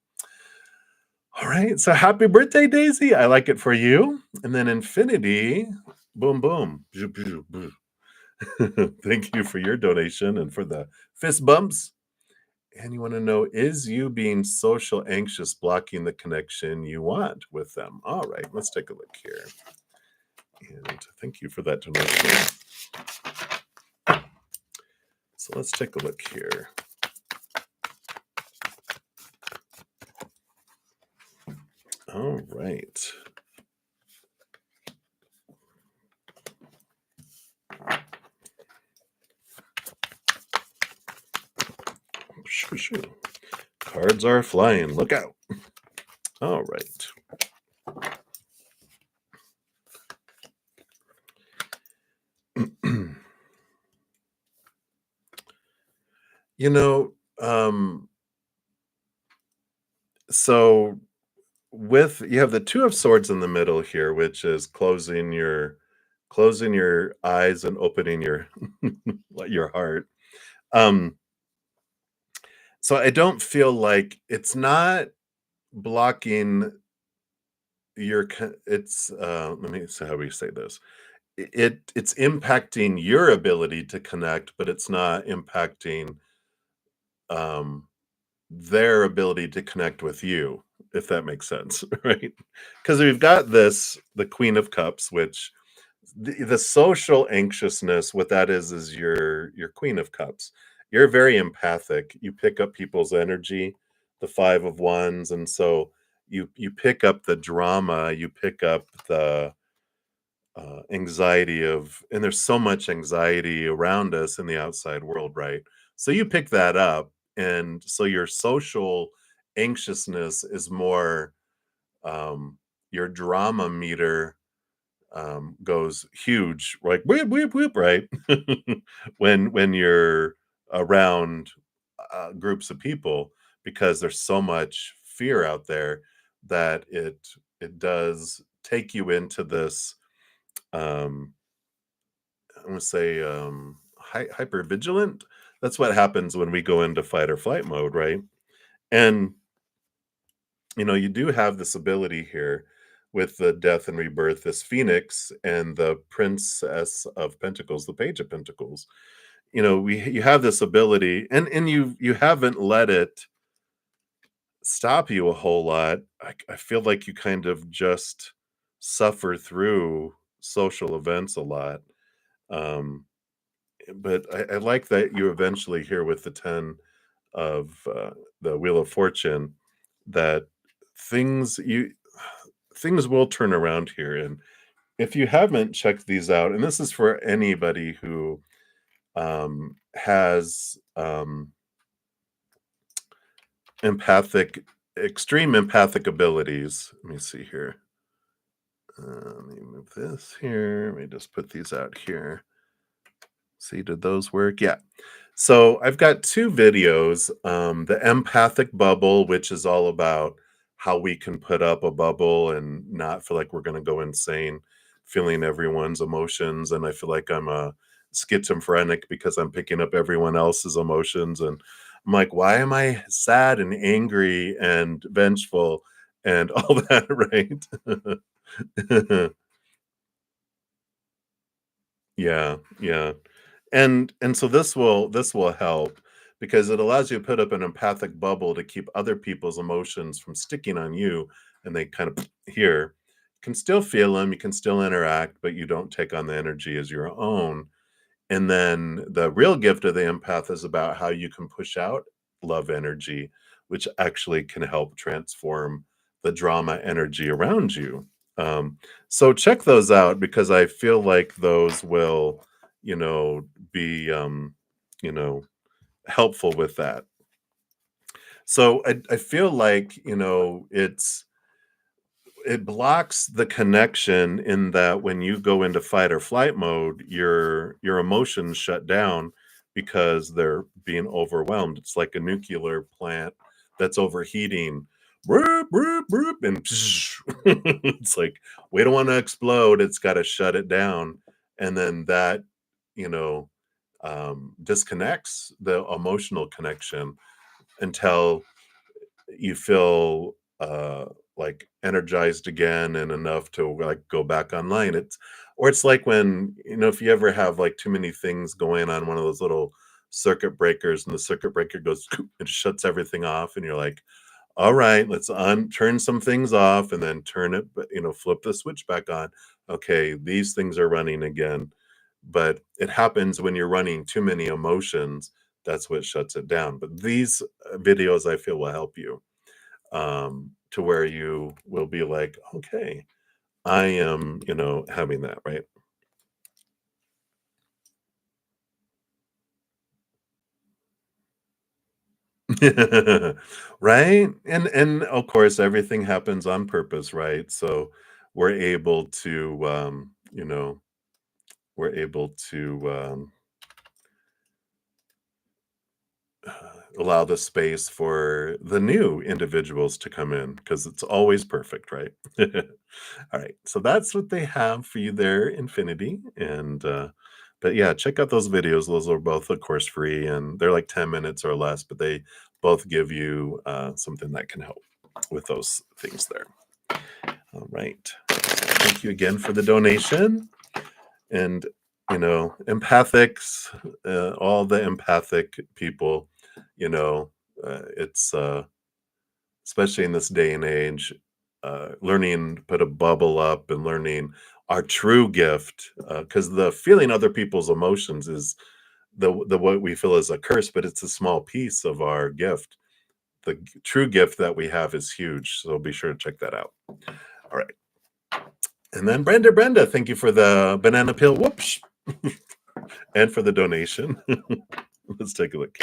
All right. So happy birthday, Daisy. I like it for you. And then Infinity, boom, boom. Thank you for your donation and for the fist bumps. And you want to know, is you being social anxious blocking the connection you want with them? All right, let's take a look here. And thank you for that donation. So let's take a look here. All right. Shoo, shoo. Cards are flying. Look out. All right. You know, so with you have the two of swords in the middle here, which is closing your eyes and opening your your heart. Um, so I don't feel like it's not blocking it's let me see how we say this. It's impacting your ability to connect, but it's not impacting um their ability to connect with you, if that makes sense, right? Because we've got the Queen of Cups, which the social anxiousness, what that is your Queen of Cups. You're very empathic. You pick up people's energy, the Five of Wands, and so you pick up the drama, you pick up the anxiety of, and there's so much anxiety around us in the outside world, right? So you pick that up, and so your social anxiousness is more, your drama meter goes huge, like whoop whoop whoop, right? When you're around groups of people, because there's so much fear out there that it does take you into this um I'm gonna say, hyper vigilant. That's what happens when we go into fight or flight mode, right? And you do have this ability here with the death and rebirth, this phoenix and the princess of pentacles, the page of pentacles. You have this ability, and you haven't let it stop you a whole lot. I feel like you kind of just suffer through social events a lot. Um, but I like that you eventually here with the 10 of the Wheel of Fortune, that things you things will turn around here. And if you haven't checked these out, and this is for anybody who has empathic extreme empathic abilities. Let me see here. Let me move this here. Let me just put these out here. See, did those work? Yeah. So I've got two videos. The empathic bubble, which is all about how we can put up a bubble and not feel like we're going to go insane, feeling everyone's emotions. And I feel like I'm a schizophrenic because I'm picking up everyone else's emotions. And I'm like, why am I sad and angry and vengeful and all that, right? Yeah, yeah. And so this will help because it allows you to put up an empathic bubble to keep other people's emotions from sticking on you, and they kind of here. You can still feel them, you can still interact, but you don't take on the energy as your own. And then the real gift of the empath is about how you can push out love energy, which actually can help transform the drama energy around you. Um, so check those out because I feel like those will, you know, be, you know, helpful with that. So I feel like, it blocks the connection in that when you go into fight or flight mode, your emotions shut down because they're being overwhelmed. It's like a nuclear plant that's overheating. Broop, broop, broop, and it's like we don't want to explode. It's got to shut it down, and then that you know disconnects the emotional connection until you feel like energized again and enough to like go back online. It's like when if you ever have like too many things going on one of those little circuit breakers, and the circuit breaker goes and shuts everything off, and you're like, all right, let's turn some things off and then turn it, but flip the switch back on. okay, these things are running again. But it happens when you're running too many emotions. That's what shuts it down. But these videos, I feel, will help you to where you will be like, okay, I am, having that, right? Right? And of course everything happens on purpose, right? So we're able to we're able to allow the space for the new individuals to come in because it's always perfect, right? All right. So that's what they have for you there, Infinity. And but yeah, check out those videos. Those are both, of course, free and they're like 10 minutes or less, but they both give you something that can help with those things there. All right. Thank you again for the donation. And empathics, all the empathic people, you know, it's especially in this day and age, learning to put a bubble up and learning our true gift, because the feeling other people's emotions is the what we feel is a curse, but it's a small piece of our gift. The true gift that we have is huge, so be sure to check that out. All right. And then Brenda, thank you for the banana peel. Whoops. And for the donation. Let's take a look.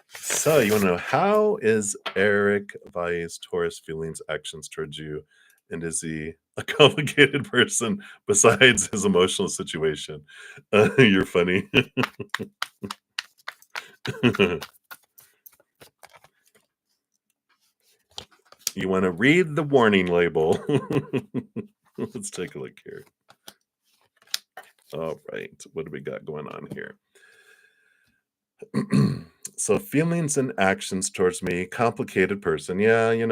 So, you want to know, how is Eric Valle's Taurus feelings, actions towards you? And is he a complicated person besides his emotional situation? You're funny. You want to read the warning label. Let's take a look here. All right. What do we got going on here? So, feelings and actions towards me, complicated person. Yeah, you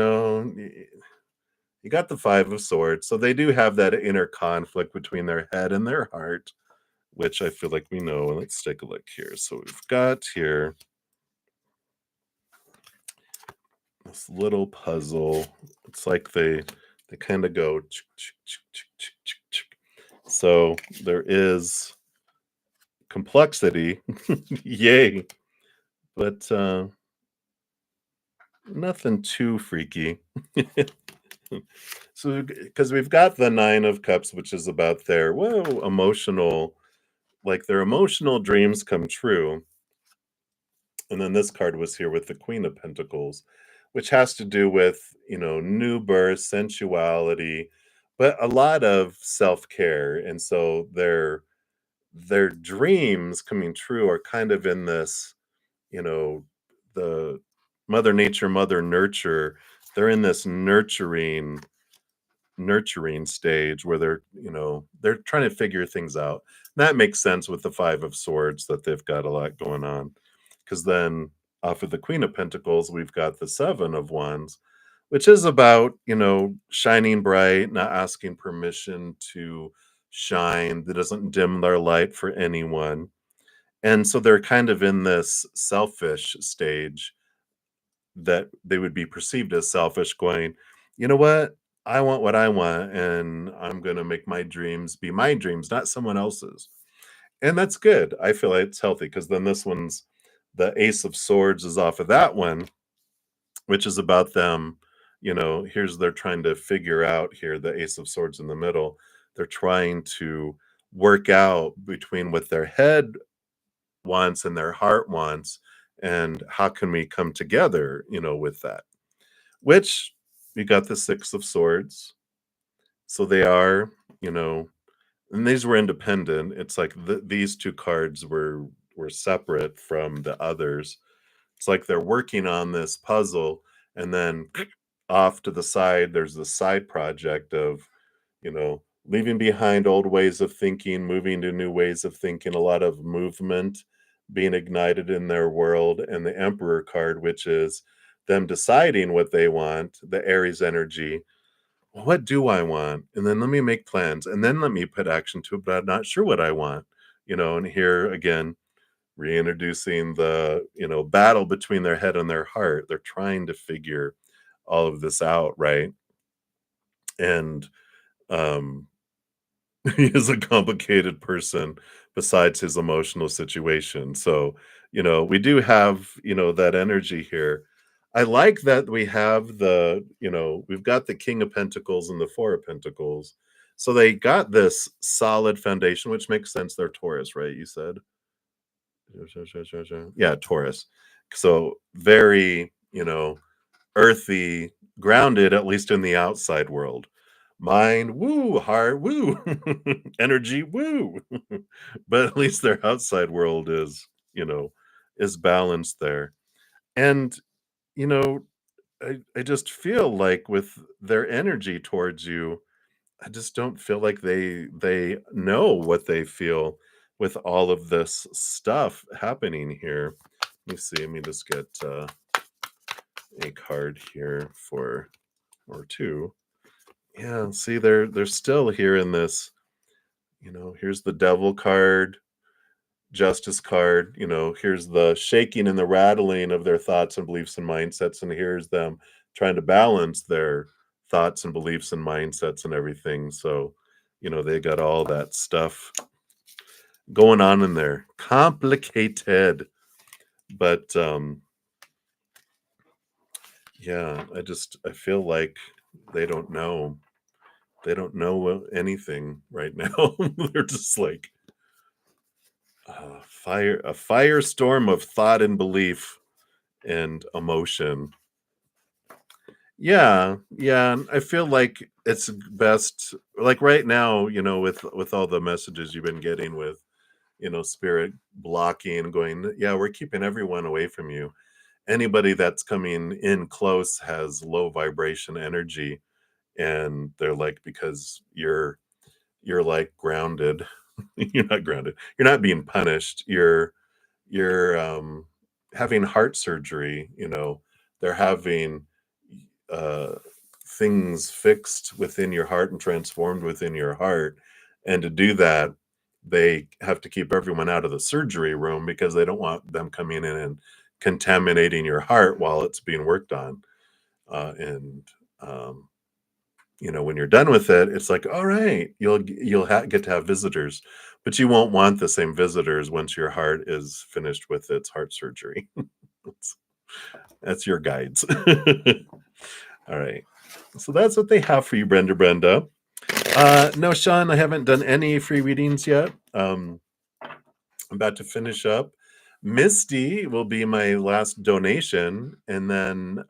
got the Five of Swords. So they do have that inner conflict between their head and their heart, which I feel like we know. And let's take a look here. So we've got here this little puzzle. It's like they kind of go. So there is complexity, yay, but nothing too freaky. So because we've got the Nine of Cups, which is about their emotional, like their emotional dreams come true. And then this card was here with the Queen of Pentacles, which has to do with, new birth, sensuality, but a lot of self-care. And so their dreams coming true are kind of in this, you know, the Mother Nature, Mother Nurture, they're in this nurturing stage where they're trying to figure things out. That makes sense with the Five of Swords that they've got a lot going on. Because then off of the Queen of Pentacles, we've got the Seven of Wands, which is about, shining bright, not asking permission to shine, that doesn't dim their light for anyone. And so they're kind of in this selfish stage that they would be perceived as selfish, going, you know what I want, and I'm going to make my dreams be my dreams, not someone else's. And that's good. I feel like it's healthy because then this one's the Ace of Swords is off of that one, which is about them. Here's they're trying to figure out here, the Ace of Swords in the middle. They're trying to work out between what their head wants and their heart wants, and how can we come together, with that. Which we got the Six of Swords. So they are, you know, and these were independent. It's like these two cards were separate from the others. It's like they're working on this puzzle, and then off to the side, there's the side project of, leaving behind old ways of thinking, moving to new ways of thinking, a lot of movement being ignited in their world, and the Emperor card, which is them deciding what they want, the Aries energy. Well, what do I want? And then let me make plans, and then let me put action to it, but I'm not sure what I want. And here again, reintroducing the, battle between their head and their heart. They're trying to figure all of this out, right? And um He is a complicated person besides his emotional situation. So, we do have, that energy here. I like that we have we've got the King of Pentacles and the Four of Pentacles. So they got this solid foundation, which makes sense. They're Taurus, right? You said? Yeah, Taurus. So very, earthy, grounded, at least in the outside world. Mind, woo, heart, woo, energy, woo. But at least their outside world is balanced there. And, you know, I just feel like with their energy towards you, I just don't feel like they know what they feel with all of this stuff happening here. Let me see. Let me just get a card here for or two. Yeah, see, they're still here in this. Here's the Devil card, Justice card. Here's the shaking and the rattling of their thoughts and beliefs and mindsets, and here's them trying to balance their thoughts and beliefs and mindsets and everything. So, they got all that stuff going on in there. Complicated, but yeah, I feel like they don't know. They don't know anything right now. They're just like a firestorm of thought and belief and emotion. Yeah, yeah. And I feel like it's best, like right now, with all the messages you've been getting with, spirit blocking, going, yeah, we're keeping everyone away from you. Anybody that's coming in close has low vibration energy, and they're like, because you're like grounded. You're not grounded. You're not being punished. You're having heart surgery. They're having uh things fixed within your heart and transformed within your heart. And to do that, they have to keep everyone out of the surgery room because they don't want them coming in and contaminating your heart while it's being worked on. And when you're done with it, it's like, all right, get to have visitors, but you won't want the same visitors once your heart is finished with its heart surgery. that's, that's your guides. All right, so that's what they have for you, Brenda. No, Sean, I haven't done any free readings yet. I'm about to finish up. Misty will be my last donation, and then,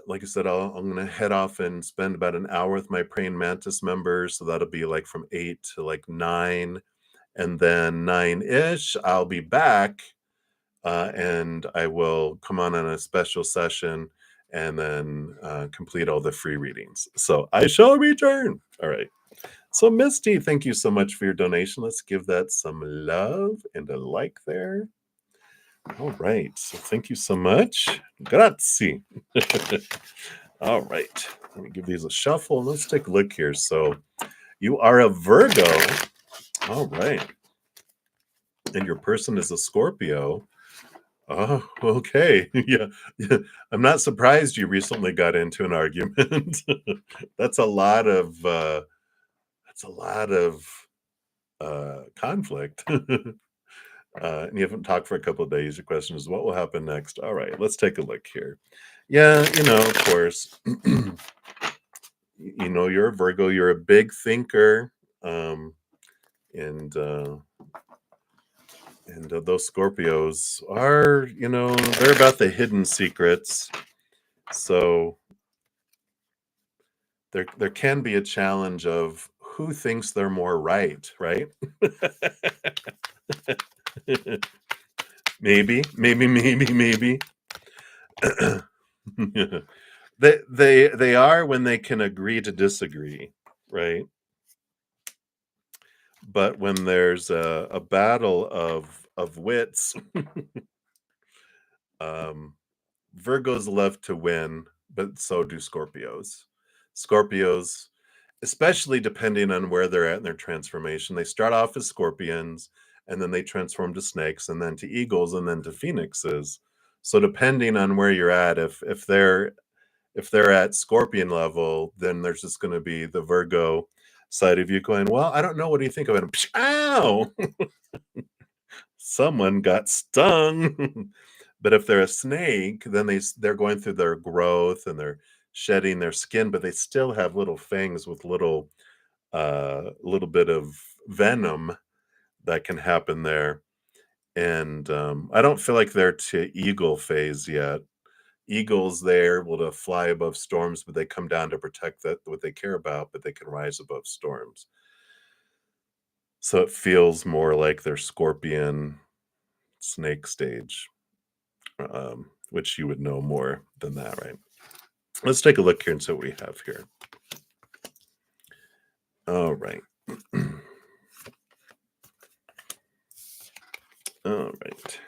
like I said, I'm gonna head off and spend about an hour with my praying mantis members. So that'll be like from 8 to like 9, and then 9-ish, I'll be back, and I will come on a special session, and then complete all the free readings. So I shall return. All right. So Misty, thank you so much for your donation. Let's give that some love and a like there. All right. So thank you so much. Grazie. All right. Let me give these a shuffle. Let's take a look here. So you are a Virgo. All right. And your person is a Scorpio. Oh, okay. Yeah. I'm not surprised you recently got into an argument. That's a lot of conflict. And you haven't talked for a couple of days. Your question is, what will happen next? All right, let's take a look here. Yeah, of course, you're a Virgo. You're a big thinker, and those Scorpios are, they're about the hidden secrets. So there can be a challenge of who thinks they're more right, right? Maybe. They are when they can agree to disagree, right? But when there's a battle of wits, Virgos love to win, but so do Scorpios. Scorpios, especially depending on where they're at in their transformation, they start off as scorpions, and then they transform to snakes, and then to eagles, and then to phoenixes. So depending on where you're at, if If they're at Scorpion level, then there's just gonna be the Virgo side of you going, "Well, I don't know, what do you think of it?" Ow! Someone got stung. But if they're a snake, then they're going through their growth and they're shedding their skin, but they still have little fangs with little bit of venom that can happen there. And I don't feel like they're to eagle phase yet. Eagles, they're able to fly above storms, but they come down to protect that what they care about, but they can rise above storms. So it feels more like their scorpion snake stage, which you would know more than that, right? Let's take a look here and see what we have here. All right. All right.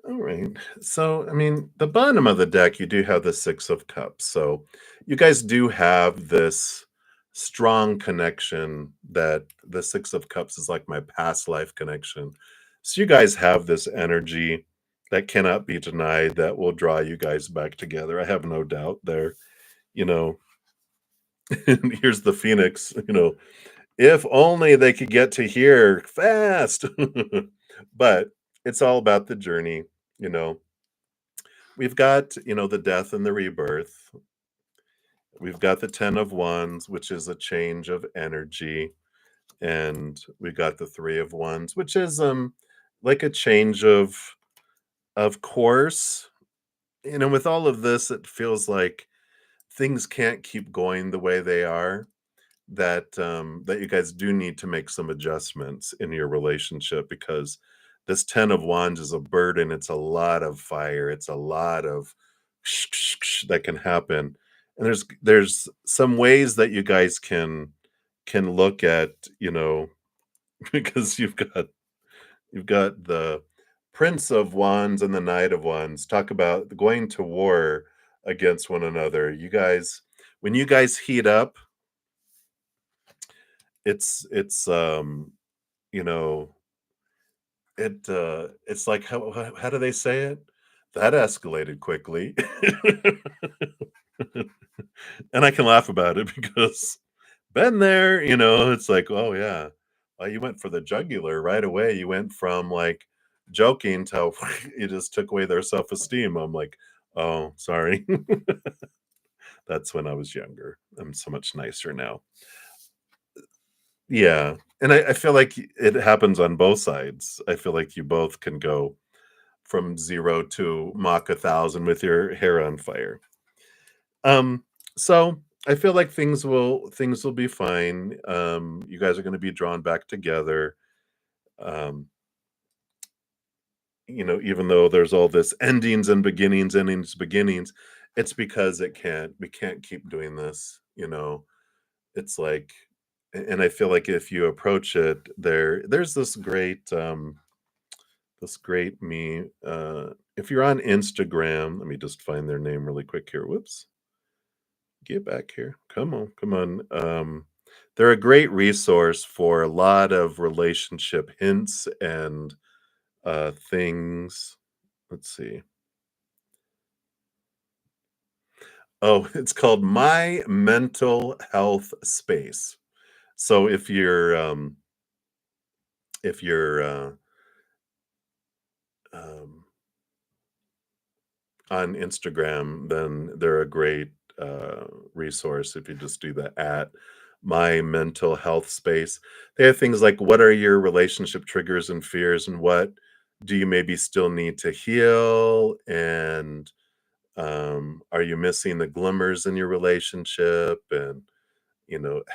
All right. So, I mean, the bottom of the deck, you do have the Six of Cups. So, you guys do have this strong connection that the Six of Cups is like my past life connection. So, you guys have this energy that cannot be denied that will draw you guys back together. I have no doubt there. You know, and here's the Phoenix, if only they could get to here fast. But it's all about the journey, you know. We've got, the death and the rebirth. We've got the 10 of wands, which is a change of energy, and we got the 3 of wands, which is like a change of course. With all of this, it feels like things can't keep going the way they are. That you guys do need to make some adjustments in your relationship, because this 10 of wands is a burden. It's a lot of fire. It's a lot of that can happen. And there's some ways that you guys can look at, because you've got the Prince of Wands and the Knight of Wands. Talk about going to war against one another. You guys, when you guys heat up, it's you know it's like, how do they say it? That escalated quickly. And I can laugh about it because been there, it's like, oh yeah. You went for the jugular right away. You went from like joking to you just took away their self-esteem. I'm like, oh, sorry. That's when I was younger. I'm so much nicer now. Yeah, and I feel like it happens on both sides. I feel like you both can go from 0 to Mach 1,000 with your hair on fire. Um, so I feel like things will be fine. You guys are gonna be drawn back together. Um, even though there's all this endings, beginnings, it's because we can't keep doing this, It's like, and I feel like if you approach it, there's this great me. If you're on Instagram, let me just find their name really quick here. Whoops, get back here. Come on, come on. They're a great resource for a lot of relationship hints and things. Let's see. Oh, it's called My Mental Health Space. So if you're um, on Instagram, then they're a great resource if you just do the at My Mental Health Space. They have things like, what are your relationship triggers and fears, and what do you maybe still need to heal? And are you missing the glimmers in your relationship? And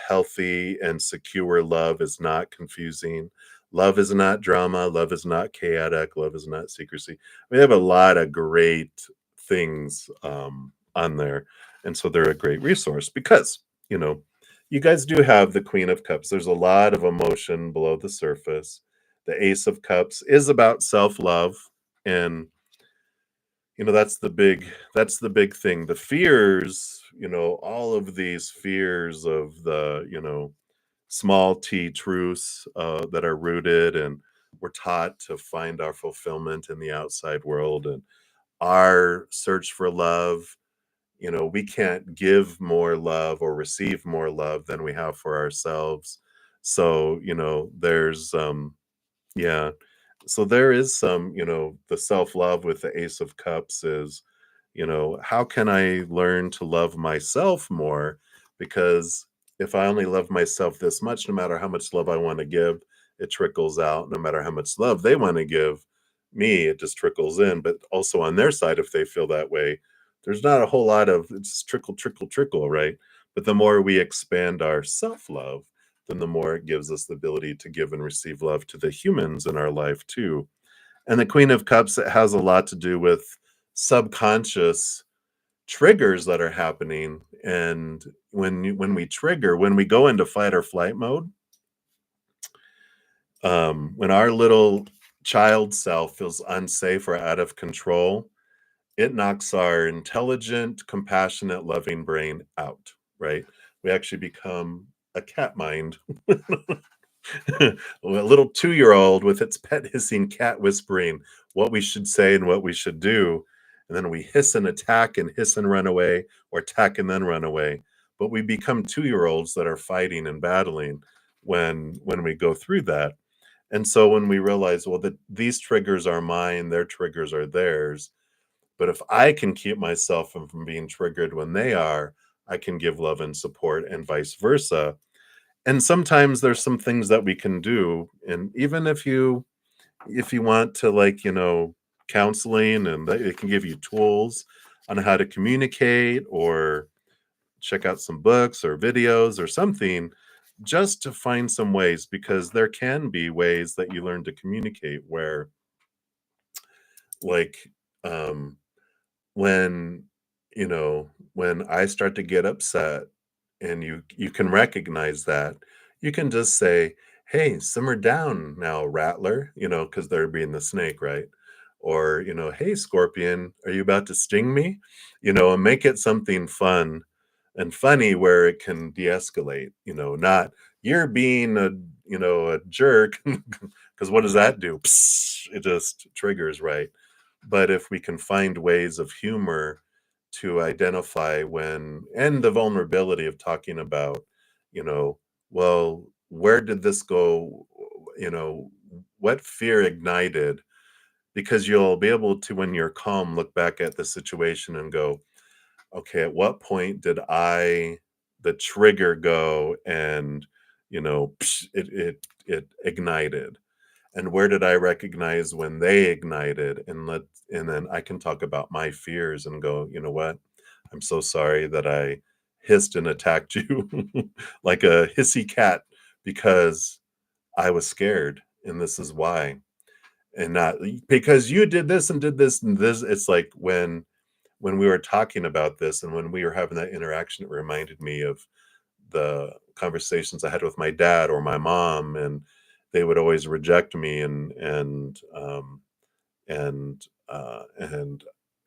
healthy and secure love is not confusing. Love is not drama. Love is not chaotic. Love is not secrecy. We have a lot of great things on there. And so they're a great resource because, you know, you guys do have the Queen of Cups. There's a lot of emotion below the surface. The Ace of Cups is about self love. And that's the big thing. The fears, all of these fears of the small t truths that are rooted and we're taught to find our fulfillment in the outside world and our search for love. We can't give more love or receive more love than we have for ourselves. So, there's yeah. So there is some, the self-love with the Ace of Cups is, how can I learn to love myself more? Because if I only love myself this much, no matter how much love I want to give, it trickles out. No matter how much love they want to give me, it just trickles in. But also on their side, if they feel that way, there's not a whole lot of it's trickle, trickle, trickle, right? But the more we expand our self-love, then the more it gives us the ability to give and receive love to the humans in our life too. And the Queen of Cups, it has a lot to do with subconscious triggers that are happening. And when we trigger, when we go into fight or flight mode, when our little child self feels unsafe or out of control, it knocks our intelligent, compassionate, loving brain out, right? We actually become a cat mind. A little 2-year-old with its pet hissing cat whispering what we should say and what we should do. And then we hiss and attack and hiss and run away, or attack and then run away. But we become 2-year-olds that are fighting and battling when we go through that. And so when we realize, well, that these triggers are mine, their triggers are theirs. But if I can keep myself from being triggered when they are, I can give love and support and vice versa. And sometimes there's some things that we can do, and even if you want to, like, counseling, and it can give you tools on how to communicate, or check out some books or videos or something, just to find some ways, because there can be ways that you learn to communicate where, like, um when when I start to get upset, and you can recognize that, you can just say, "Hey, simmer down now, rattler," because they're being the snake, right? Or, "Hey, scorpion, are you about to sting me?" And make it something fun and funny where it can de-escalate, not you're being a jerk, because what does that do? Psst, it just triggers, right? But if we can find ways of humor to identify when, and the vulnerability of talking about, you know, well, where did this go? You know, what fear ignited? Because you'll be able to, when you're calm, look back at the situation and go, okay, at what point did the trigger go, and, it ignited? And where did I recognize when they ignited? And then I can talk about my fears and go, you know what? I'm so sorry that I hissed and attacked you like a hissy cat, because I was scared, and this is why. And not because you did this and did this and this. It's like when we were talking about this and when we were having that interaction, it reminded me of the conversations I had with my dad or my mom, and they would always reject me, and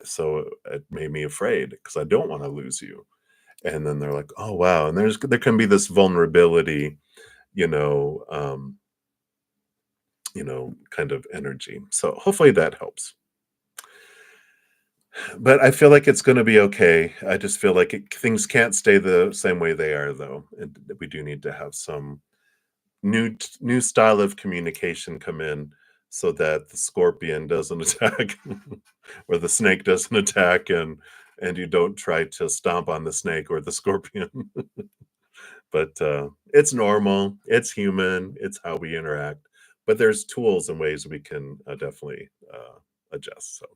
so it made me afraid because I don't want to lose you. And then they're like, "Oh wow!" And there can be this vulnerability, you know, um, kind of energy. So hopefully that helps. But I feel like it's gonna be okay. I just feel like things can't stay the same way they are, though. And we do need to have some new style of communication come in, so that the scorpion doesn't attack, or the snake doesn't attack, and you don't try to stomp on the snake or the scorpion. But it's normal, it's human, it's how we interact. But there's tools and ways we can definitely adjust. So,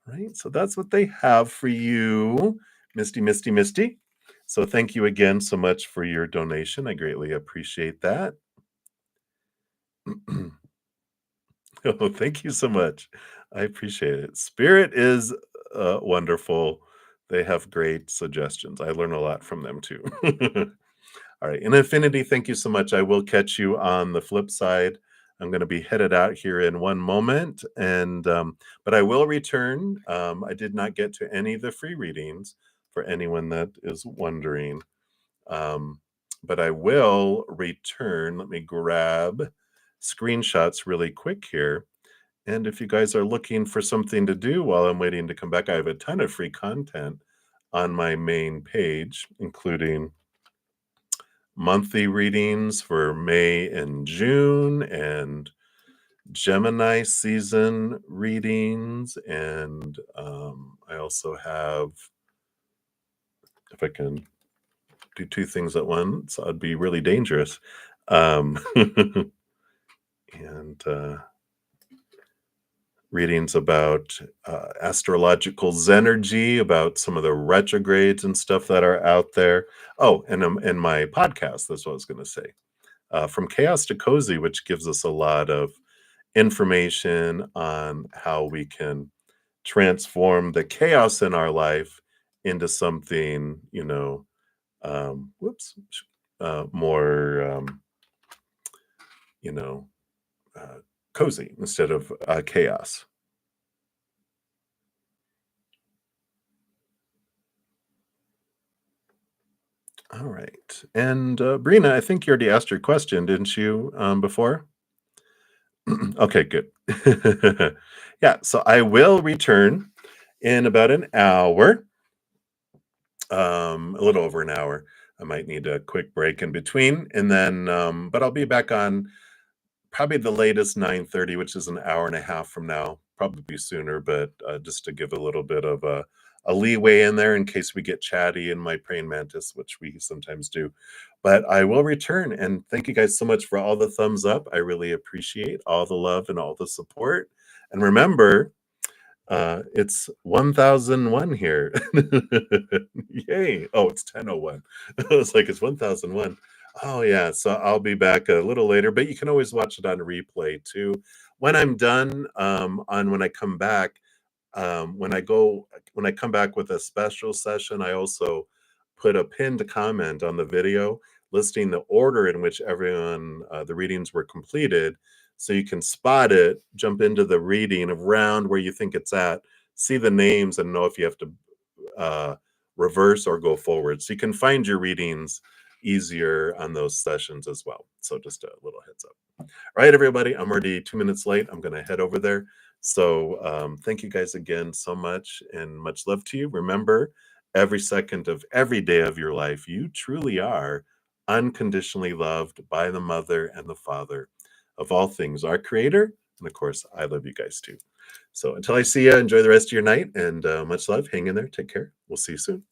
right, so that's what they have for you, Misty, Misty, Misty. So thank you again so much for your donation. I greatly appreciate that. Oh, thank you so much. I appreciate it. Spirit is wonderful. They have great suggestions. I learn a lot from them too. All right. In Infinity, thank you so much. I will catch you on the flip side. I'm going to be headed out here in one moment, and but I will return. I did not get to any of the free readings for anyone that is wondering, um, but I will return. Let me grab screenshots really quick here. And if you guys are looking for something to do while I'm waiting to come back, I have a ton of free content on my main page, including monthly readings for May and June, and Gemini season readings. And I also have, if I can do two things at once, I'd be really dangerous. Um, and readings about astrological zenergy, about some of the retrogrades and stuff that are out there. Oh, and in my podcast, that's what I was going to say. From Chaos to Cozy, which gives us a lot of information on how we can transform the chaos in our life into something, more, you know, uh, cozy instead of chaos. All right. And Brina, I think you already asked your question, didn't you, before? Okay, good. Yeah, so I will return in about an hour, a little over an hour. I might need a quick break in between, and then, but I'll be back on probably the latest 9:30, which is an hour and a half from now, probably sooner, but, just to give a little bit of a leeway in there in case we get chatty in my praying mantis, which we sometimes do. But I will return, and thank you guys so much for all the thumbs up. I really appreciate all the love and all the support. And remember, it's 1001 here. Yay. Oh, it's 10:01. I was like, it's 1001. Oh, yeah. So I'll be back a little later, but you can always watch it on replay too. When I'm done, on when I come back, when I come back with a special session, I also put a pinned comment on the video listing the order in which everyone the readings were completed, so you can spot it, jump into the reading around where you think it's at, see the names, and know if you have to uh, reverse or go forward. So you can find your readings easier on those sessions as well. So just a little heads up. All right, everybody, I'm already 2 minutes late. I'm going to head over there. So thank you guys again so much, and much love to you. Remember, every second of every day of your life, you truly are unconditionally loved by the mother and the father of all things, our creator. And of course, I love you guys too. So until I see you, enjoy the rest of your night, and much love. Hang in there. Take care. We'll see you soon.